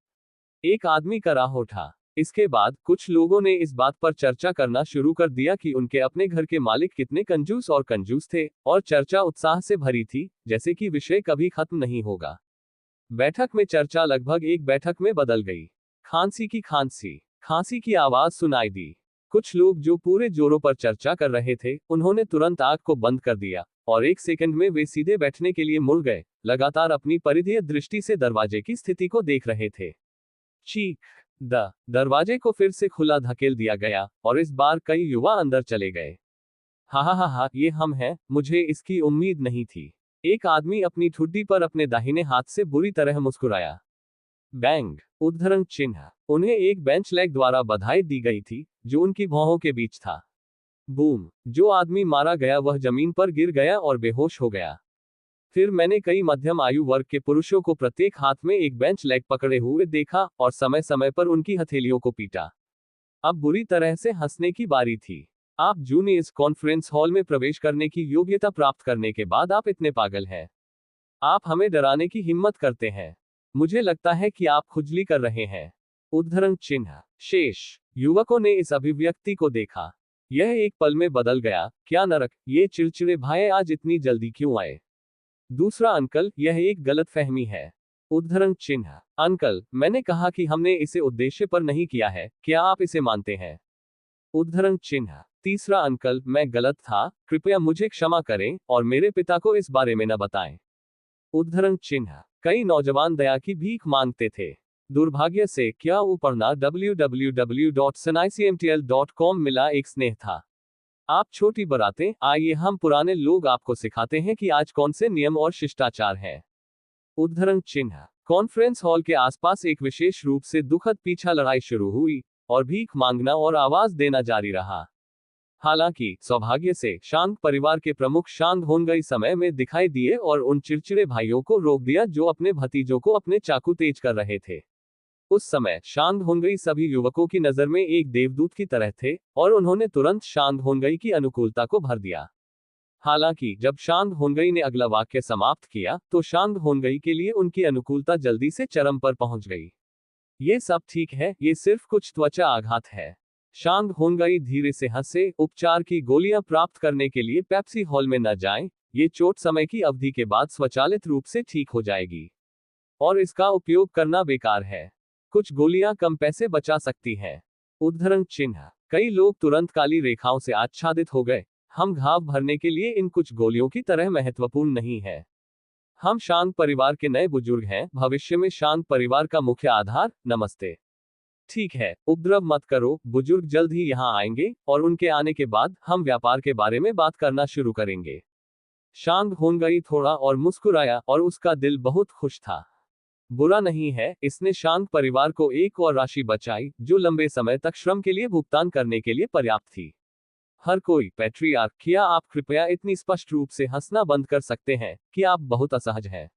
एक आदमी का राह उठा। इसके बाद कुछ लोगों ने इस बात पर चर्चा करना शुरू कर दिया कि उनके अपने घर के मालिक कितने कंजूस थे, और चर्चा उत्साह से भरी थी, जैसे कि विषय कभी खत्म नहीं होगा। बैठक में चर्चा लगभग एक बैठक में बदल गई। खांसी की आवाज सुनाई दी। कुछ लोग जो पूरे जोरों पर चर्चा कर रहे थे, उन्होंने तुरंत आग को बंद कर दिया, और एक सेकंड में वे सीधे बैठने के लिए मुड़ गए, लगातार अपनी परिधीय दृष्टि से दरवाजे की स्थिति को देख रहे थे। चीख। दरवाजे को फिर से खुला धकेल दिया गया, और इस बार कई युवा अंदर चले गए। हा, ये हम हैं, मुझे इसकी उम्मीद नहीं थी। एक आदमी अपनी ठुड्डी पर अपने दाहिने हाथ से बुरी तरह मुस्कुराया। बैंग, उद्धरण चिन्ह। उन्हें एक बेंच लेग द्वारा बधाई दी गई थी, जो उनकी भौहों के बीच था। बूम, जो आदमी मारा गया वह जमीन पर गिर गया और बेहोश हो गया। फिर मैंने कई मध्यम आयु वर्ग के पुरुषों को प्रत्येक हाथ में एक बेंच लेग पकड़े हुए देखा और समय समय पर उनकी हथेलियों को पीटा। अब बुरी तरह से हंसने की बारी थी। आप जूनियर्स कॉन्फ्रेंस हॉल में प्रवेश करने की योग्यता प्राप्त करने के बाद आप इतने पागल हैं। आप हमें डराने की हिम्मत करते हैं। मुझे लगता है कि आप खुजली कर रहे हैं। उद्धरण चिन्ह। शेष युवकों ने इस अभिव्यक्ति को देखा। यह एक पल में बदल गया। क्या नरक, ये चिड़चिड़े भाई आज इतनी जल्दी क्यों आए? दूसरा अंकल, यह एक गलतफहमी है। उद्धरण चिन्ह। अंकल, मैंने कहा कि हमने इसे उद्देश्य पर नहीं किया है, क्या आप इसे मानते हैं? उद्धरण चिन्ह। तीसरा अंकल, मैं गलत था, कृपया मुझे क्षमा करें और मेरे पिता को इस बारे में न बताएं। उद्धरण चिन्ह। कई नौजवान दया की भीख मांगते थे। दुर्भाग्य से क्या वो पढ़ना www.sunaicmtl.com मिला एक स्नेह था। आप छोटी बरातें, आइए हम पुराने लोग आपको सिखाते हैं कि आज कौन से नियम और शिष्टाचार हैं। उद्धरण चिन्ह। कॉन्फ्रेंस हॉल के आसपास एक विशेष रूप से दुखद पीछा लड़ाई शुरू हुई, और भीख मांगना और आवाज देना जारी रहा। हालांकि सौभाग्य से शांग परिवार के प्रमुख शांग होंगई समय में दिखाई दिए और उन चिड़चिड़े भाइयों को रोक दिया जो अपने भतीजों को अपने चाकू तेज कर रहे थे। उस समय शांग होंगई सभी युवकों की नजर में एक देवदूत की तरह थे, और उन्होंने तुरंत शांग होंगई की अनुकूलता को भर दिया। हालांकि जब शांग होंगई ने अगला वाक्य समाप्त किया, तो शांग होंगई के लिए उनकी अनुकूलता जल्दी से चरम पर पहुंच गई। ये सब ठीक है, ये सिर्फ कुछ त्वचा आघात है। शांग होंगई धीरे से हंसे। उपचार की गोलियां प्राप्त करने के लिए पेप्सी हॉल में न जाएं, ये चोट समय की अवधि के बाद स्वचालित रूप से ठीक हो जाएगी, और इसका उपयोग करना बेकार है। कुछ गोलियां कम पैसे बचा सकती हैं। उद्धरण चिन्ह। कई लोग तुरंत काली रेखाओं से आच्छादित हो गए। हम घाव भरने के लिए इन कुछ गोलियों की तरह महत्वपूर्ण नहीं है। हम शांग परिवार के नए बुजुर्ग हैं, भविष्य में शांग परिवार का मुख्य आधार। नमस्ते। ठीक है, उपद्रव मत करो, बुजुर्ग जल्द ही यहाँ आएंगे, और उनके आने के बाद हम व्यापार के बारे में बात करना शुरू करेंगे। शांग होंगई थोड़ा और मुस्कुराया, और उसका दिल बहुत खुश था। बुरा नहीं है, इसने शांग परिवार को एक और राशि बचाई, जो लंबे समय तक श्रम के लिए भुगतान करने के लिए पर्याप्त थी। हर कोई पैट्रियार्क, क्या आप कृपया इतनी स्पष्ट रूप से हंसना बंद कर सकते हैं कि आप बहुत असहज हैं?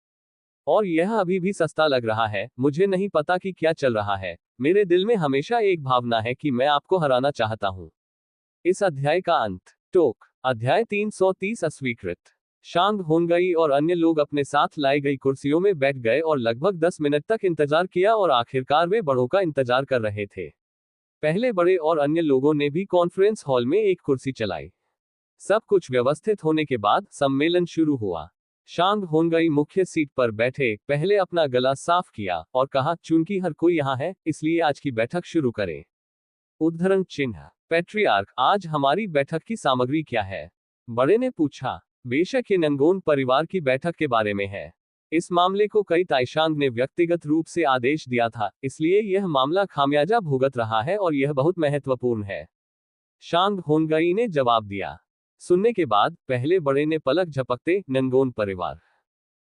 और यह अभी भी सस्ता लग रहा है। मुझे नहीं पता कि क्या चल रहा है। मेरे दिल में हमेशा एक भावना है कि मैं आपको हराना चाहता हूं। इस अध्याय का अंत। टोक। अध्याय 330 अस्वीकृत। शांग होंगई और अन्य लोग अपने साथ लाई गई कुर्सियों में बैठ गए और लगभग 10 मिनट तक इंतजार किया, और आखिरकार वे बड़ों का इंतजार कर रहे थे। पहले बड़े और अन्य लोगों ने भी कॉन्फ्रेंस हॉल में एक कुर्सी चलाई। सब कुछ व्यवस्थित होने के बाद सम्मेलन शुरू हुआ। शांग होंगई मुख्य सीट पर बैठे, पहले अपना गला साफ किया और कहा, चूंकि हर कोई यहाँ है, इसलिए आज की बैठक शुरू करें। उद्धरण चिन्ह। पैट्रियार्क, आज हमारी बैठक की सामग्री क्या है? बड़े ने पूछा। बेशक ये नंगोन परिवार की बैठक के बारे में है। इस मामले को कई ताइशांग ने व्यक्तिगत रूप से आदेश दिया था, इसलिए यह मामला खामियाजा भुगत रहा है और यह बहुत महत्वपूर्ण है। शांग होनगई ने जवाब दिया। सुनने के बाद पहले बड़े ने पलक झपकते नंगोन परिवार।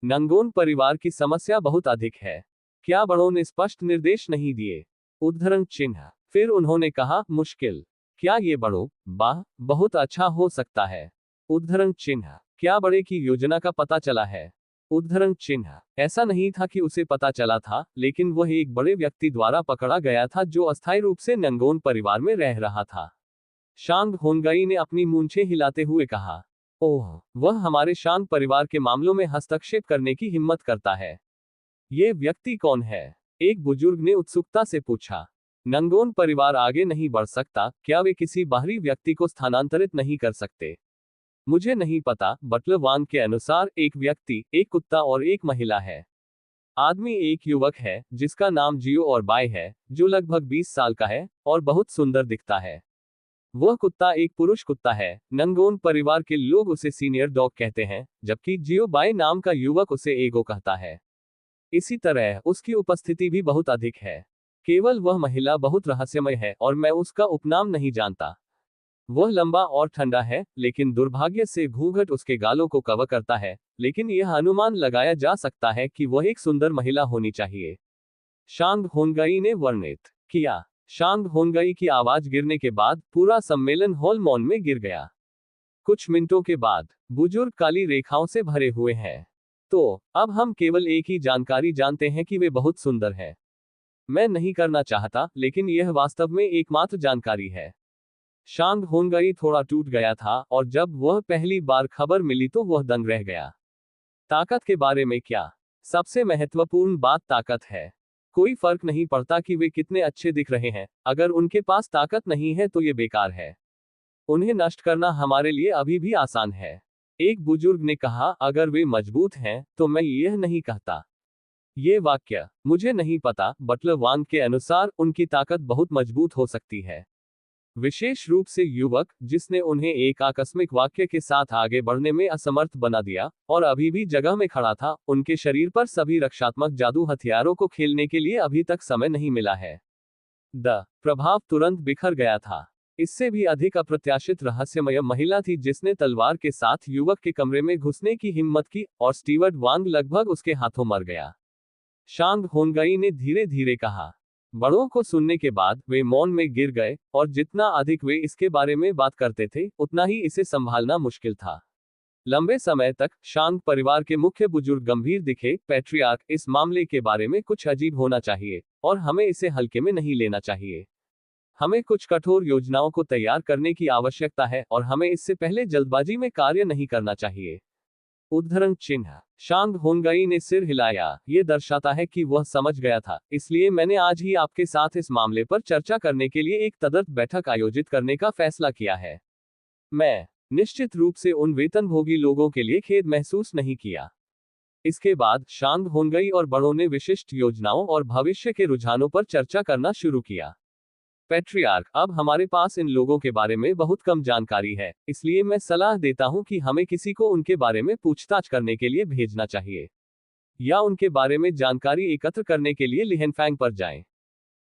नंगोन परिवार की समस्या बहुत अधिक है। क्या बड़ों ने स्पष्ट निर्देश नहीं दिए? उद्धरण चिन्ह। फिर उन्होंने कहा, मुश्किल। क्या ये बड़ों? वाह, बहुत अच्छा हो सकता है। उद्धरण चिन्ह। क्या बड़े की योजना का पता चला है? उद्धरण चिन्ह। ऐसा नहीं था कि उसे पता चला था, लेकिन वह एक बड़े व्यक्ति द्वारा पकड़ा गया था जो अस्थायी रूप से नंगोन परिवार में रह रहा था। शांग होनगई ने अपनी मूंछें हिलाते हुए कहा, ओह, वह हमारे शांग परिवार के मामलों में हस्तक्षेप करने की हिम्मत करता है। ये व्यक्ति कौन है? एक बुजुर्ग ने उत्सुकता से पूछा। नंगोन परिवार आगे नहीं बढ़ सकता, क्या वे किसी बाहरी व्यक्ति को स्थानांतरित नहीं कर सकते? मुझे नहीं पता। बटलर वांग के अनुसार एक व्यक्ति, एक कुत्ता और एक महिला है। आदमी एक युवक है जिसका नाम जियो और बाय है, जो लगभग 20 साल का है और बहुत सुंदर दिखता है। वह कुत्ता एक पुरुष कुत्ता है। नंगोन परिवार के लोग उसे सीनियर डॉग कहते हैं, जबकि जियो बाय नाम का युवक उसे एगो कहता है। इसी तरह उसकी उपस्थिति भी बहुत अधिक है। केवल वह महिला बहुत रहस्यमय है और मैं उसका उपनाम नहीं जानता। वह लंबा और ठंडा है, लेकिन दुर्भाग्य से घूंघट उसके गालों को कवर करता है, लेकिन यह अनुमान लगाया जा सकता है कि वह एक सुंदर महिला होनी चाहिए। शांग होनगई ने वर्णित किया। शांग होनगई की आवाज गिरने के बाद पूरा सम्मेलन हॉल मौन में गिर गया। कुछ मिनटों के बाद बुजुर्ग काली रेखाओं से भरे हुए हैं। तो अब हम केवल एक ही जानकारी जानते हैं कि वे बहुत सुंदर हैं। मैं नहीं करना चाहता, लेकिन यह वास्तव में एकमात्र जानकारी है। शांग होनगई थोड़ा टूट गया था और जब वह पहली बार खबर मिली तो वह दंग रह गया। ताकत के बारे में क्या? सबसे महत्वपूर्ण बात ताकत है। कोई फर्क नहीं पड़ता कि वे कितने अच्छे दिख रहे हैं, अगर उनके पास ताकत नहीं है तो ये बेकार है। उन्हें नष्ट करना हमारे लिए अभी भी आसान है। एक बुजुर्ग ने कहा, अगर वे मजबूत हैं तो मैं यह नहीं कहता। ये वाक्य, मुझे नहीं पता। बटलर वांग के अनुसार उनकी ताकत बहुत मजबूत हो सकती है, विशेष रूप से युवक जिसने उन्हें एक आकस्मिक वाक्य के साथ आगे बढ़ने में असमर्थ बना दिया और अभी भी जगह में खड़ा था। उनके शरीर पर सभी रक्षात्मक जादू हथियारों को खेलने के लिए अभी तक समय नहीं मिला है। प्रभाव तुरंत बिखर गया था। इससे भी अधिक अप्रत्याशित रहस्यमय महिला थी जिसने तलवार के साथ युवक के कमरे में घुसने की हिम्मत की और स्टीवर्ट वांग लगभग उसके हाथों मर गया। शांग होनगई ने धीरे धीरे कहा। बड़ों को सुनने के बाद वे मौन में गिर गए, और जितना अधिक वे इसके बारे में बात करते थे, उतना ही इसे संभालना मुश्किल था। लंबे समय तक शांग परिवार के मुख्य बुजुर्ग गंभीर दिखे। पैट्रियार्क, इस मामले के बारे में कुछ अजीब होना चाहिए और हमें इसे हल्के में नहीं लेना चाहिए। हमें कुछ कठोर योजनाओं को तैयार करने की आवश्यकता है और हमें इससे पहले जल्दबाजी में कार्य नहीं करना चाहिए। उद्धरण चिन्ह। शांग होनगई ने सिर हिलाया। यह दर्शाता है कि वह समझ गया था, इसलिए मैंने आज ही आपके साथ इस मामले पर चर्चा करने के लिए एक तदर्थ बैठक आयोजित करने का फैसला किया है। मैं निश्चित रूप से उन वेतनभोगी लोगों के लिए खेद महसूस नहीं किया। इसके बाद शांग होनगई और बड़ों ने विशिष्ट योजनाओं और भविष्य के रुझानों पर चर्चा करना शुरू किया। पैट्रियार्क, अब हमारे पास इन लोगों के बारे में बहुत कम जानकारी है, इसलिए मैं सलाह देता हूं कि हमें किसी को उनके बारे में पूछताछ करने के लिए भेजना चाहिए, या उनके बारे में जानकारी एकत्र करने के लिए लिहेनफैंग पर जाएं।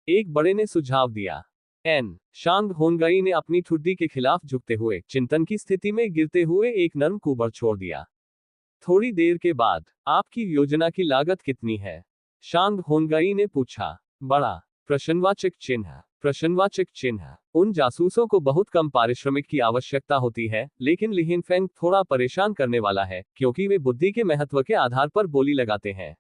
एक बड़े ने सुझाव दिया। शांग होनगई ने अपनी ठुड्डी के खिलाफ झुकते हुए चिंतन की स्थिति में गिरते हुए एक नर्म कुबड़ छोड़ दिया। थोड़ी देर के बाद, आपकी योजना की लागत कितनी है? शांग होनगई ने पूछा। बड़ा प्रश्नवाचक चिन्ह। प्रश्नवाचक चिन्ह। उन जासूसों को बहुत कम पारिश्रमिक की आवश्यकता होती है, लेकिन लिहेनफैंग थोड़ा परेशान करने वाला है, क्योंकि वे बुद्धि के महत्व के आधार पर बोली लगाते हैं।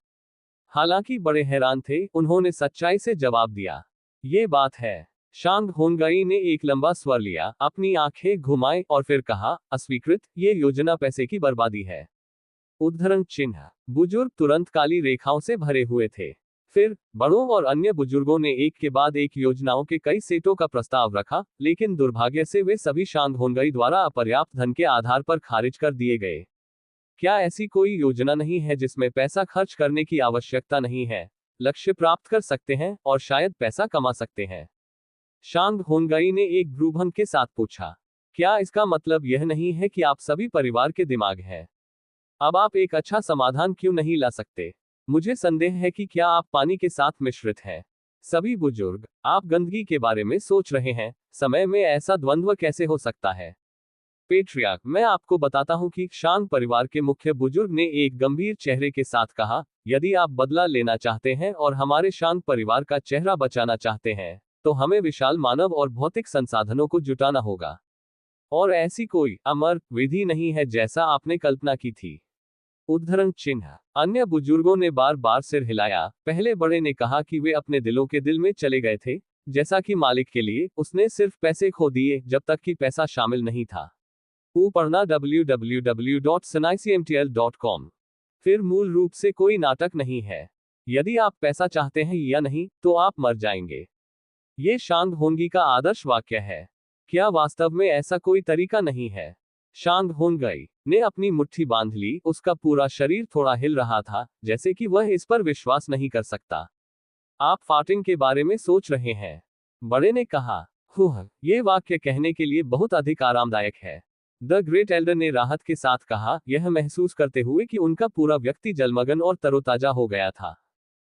हालांकि बड़े हैरान थे, उन्होंने सच्चाई से जवाब दिया। ये बात है। शांग होनगई ने एक लंबा स्वर लिया, अपनी आंखें घुमाई और फिर कहा, अस्वीकृत। ये योजना पैसे की बर्बादी है। उद्धरण चिन्ह। बुजुर्ग तुरंत काली रेखाओं से भरे हुए थे। फिर बड़ों और अन्य बुजुर्गों ने एक के बाद एक योजनाओं के कई सेटों का प्रस्ताव रखा, लेकिन दुर्भाग्य से वे सभी शांग होनगई द्वारा अपर्याप्त धन के आधार पर खारिज कर दिए गए। क्या ऐसी कोई योजना नहीं है जिसमें पैसा खर्च करने की आवश्यकता नहीं है, लक्ष्य प्राप्त कर सकते हैं और शायद पैसा कमा सकते हैं? शांग होनगई ने एक भ्रूभंग के साथ पूछा। क्या इसका मतलब यह नहीं है कि आप सभी परिवार के दिमाग हैं? अब आप एक अच्छा समाधान क्यों नहीं ला सकते? मुझे संदेह है कि क्या आप पानी के साथ मिश्रित हैं। सभी बुजुर्ग, आप गंदगी के बारे में सोच रहे हैं, समय में ऐसा द्वंद्व कैसे हो सकता है? पेट्रियार्क, मैं आपको बताता हूं कि शांग परिवार के मुख्य बुजुर्ग ने एक गंभीर चेहरे के साथ कहा, यदि आप बदला लेना चाहते हैं और हमारे शांग परिवार का चेहरा बचाना चाहते हैं, तो हमें विशाल मानव और भौतिक संसाधनों को जुटाना होगा। और ऐसी कोई अमर विधि नहीं है जैसा आपने कल्पना की थी। उद्धरण चिन्ह। अन्य बुजुर्गों ने बार बार सिर हिलाया। पहले बड़े ने कहा कि वे अपने दिलों के दिल में चले गए थे, जैसा कि मालिक के लिए उसने सिर्फ पैसे खो दिए जब तक कि पैसा शामिल नहीं था। पढ़ना www.sanaicmtl.com। फिर मूल रूप से कोई नाटक नहीं है। यदि आप पैसा चाहते हैं या नहीं, तो आप मर जाएंगे। ये शांग होंगी का आदर्श वाक्य है। क्या वास्तव में ऐसा कोई तरीका नहीं है? शांग होंगई ने अपनी मुट्ठी बांध ली, उसका पूरा शरीर थोड़ा हिल रहा था, जैसे कि वह इस पर विश्वास नहीं कर सकता। आप फार्टिंग के बारे में सोच रहे हैं? बड़े ने कहा। ये वाक्य कहने के लिए बहुत अधिक आरामदायक है। द ग्रेट एल्डर ने राहत के साथ कहा, यह महसूस करते हुए कि उनका पूरा व्यक्ति जलमग्न और तरोताजा हो गया था।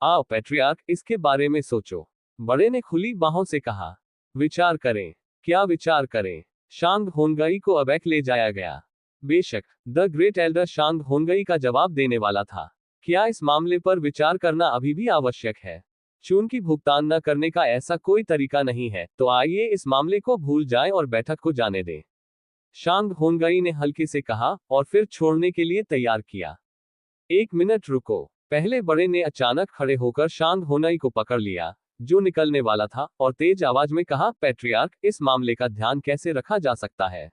आओ पेट्रियार्क, इसके बारे में सोचो। बड़े ने खुली बाहों से कहा। विचार करें। क्या विचार करें? शांग होंगई को अबैक ले जाया गया। बेशक, द ग्रेट एल्डर शांग होंगई का जवाब देने वाला था। क्या इस मामले पर विचार करना अभी भी आवश्यक है? चूंकि भुगतान न करने का ऐसा कोई तरीका नहीं है, तो आइए इस मामले को भूल जाएं और बैठक को जाने दें। शांग होंगई ने हल्के से कहा, और फिर छोड़ने के लिए तैयार किया। एक मिनट रुको। पहले बड़े ने अचानक खड़े होकर शांग होंगई को पकड़ लिया, जो निकलने वाला था, और तेज आवाज में कहा, पेट्रियार्क, इस मामले का ध्यान कैसे रखा जा सकता है?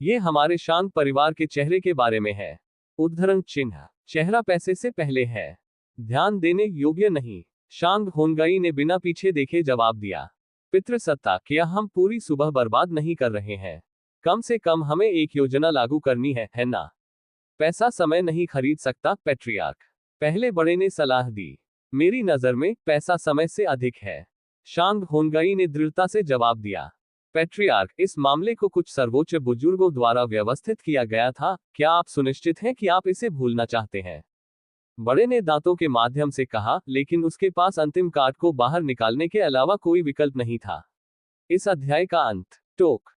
ये हमारे शांग परिवार के चेहरे के बारे में है। उद्धरण चिन्ह। चेहरा पैसे से पहले है। ध्यान देने योग्य नहीं। शांग होंगई ने बिना पीछे देखे जवाब दिया। पितृसत्ता, क्या हम पूरी सुबह बर्बाद नहीं कर रहे हैं? कम से कम हमें एक योजना लागू करनी है ना? पैसा समय नहीं खरीद सकता, पेट्रियार्क। पहले बड़े ने सलाह दी। मेरी नजर में पैसा समय से अधिक है। शांग होंगई ने दृढ़ता से जवाब दिया। पेट्रियार्क, इस मामले को कुछ सर्वोच्च बुजुर्गों द्वारा व्यवस्थित किया गया था। क्या आप सुनिश्चित हैं कि आप इसे भूलना चाहते हैं? बड़े ने दांतों के माध्यम से कहा, लेकिन उसके पास अंतिम कार्ड को बाहर निकालने के अलावा कोई विकल्प नहीं था। इस अध्याय का अंत। टोक।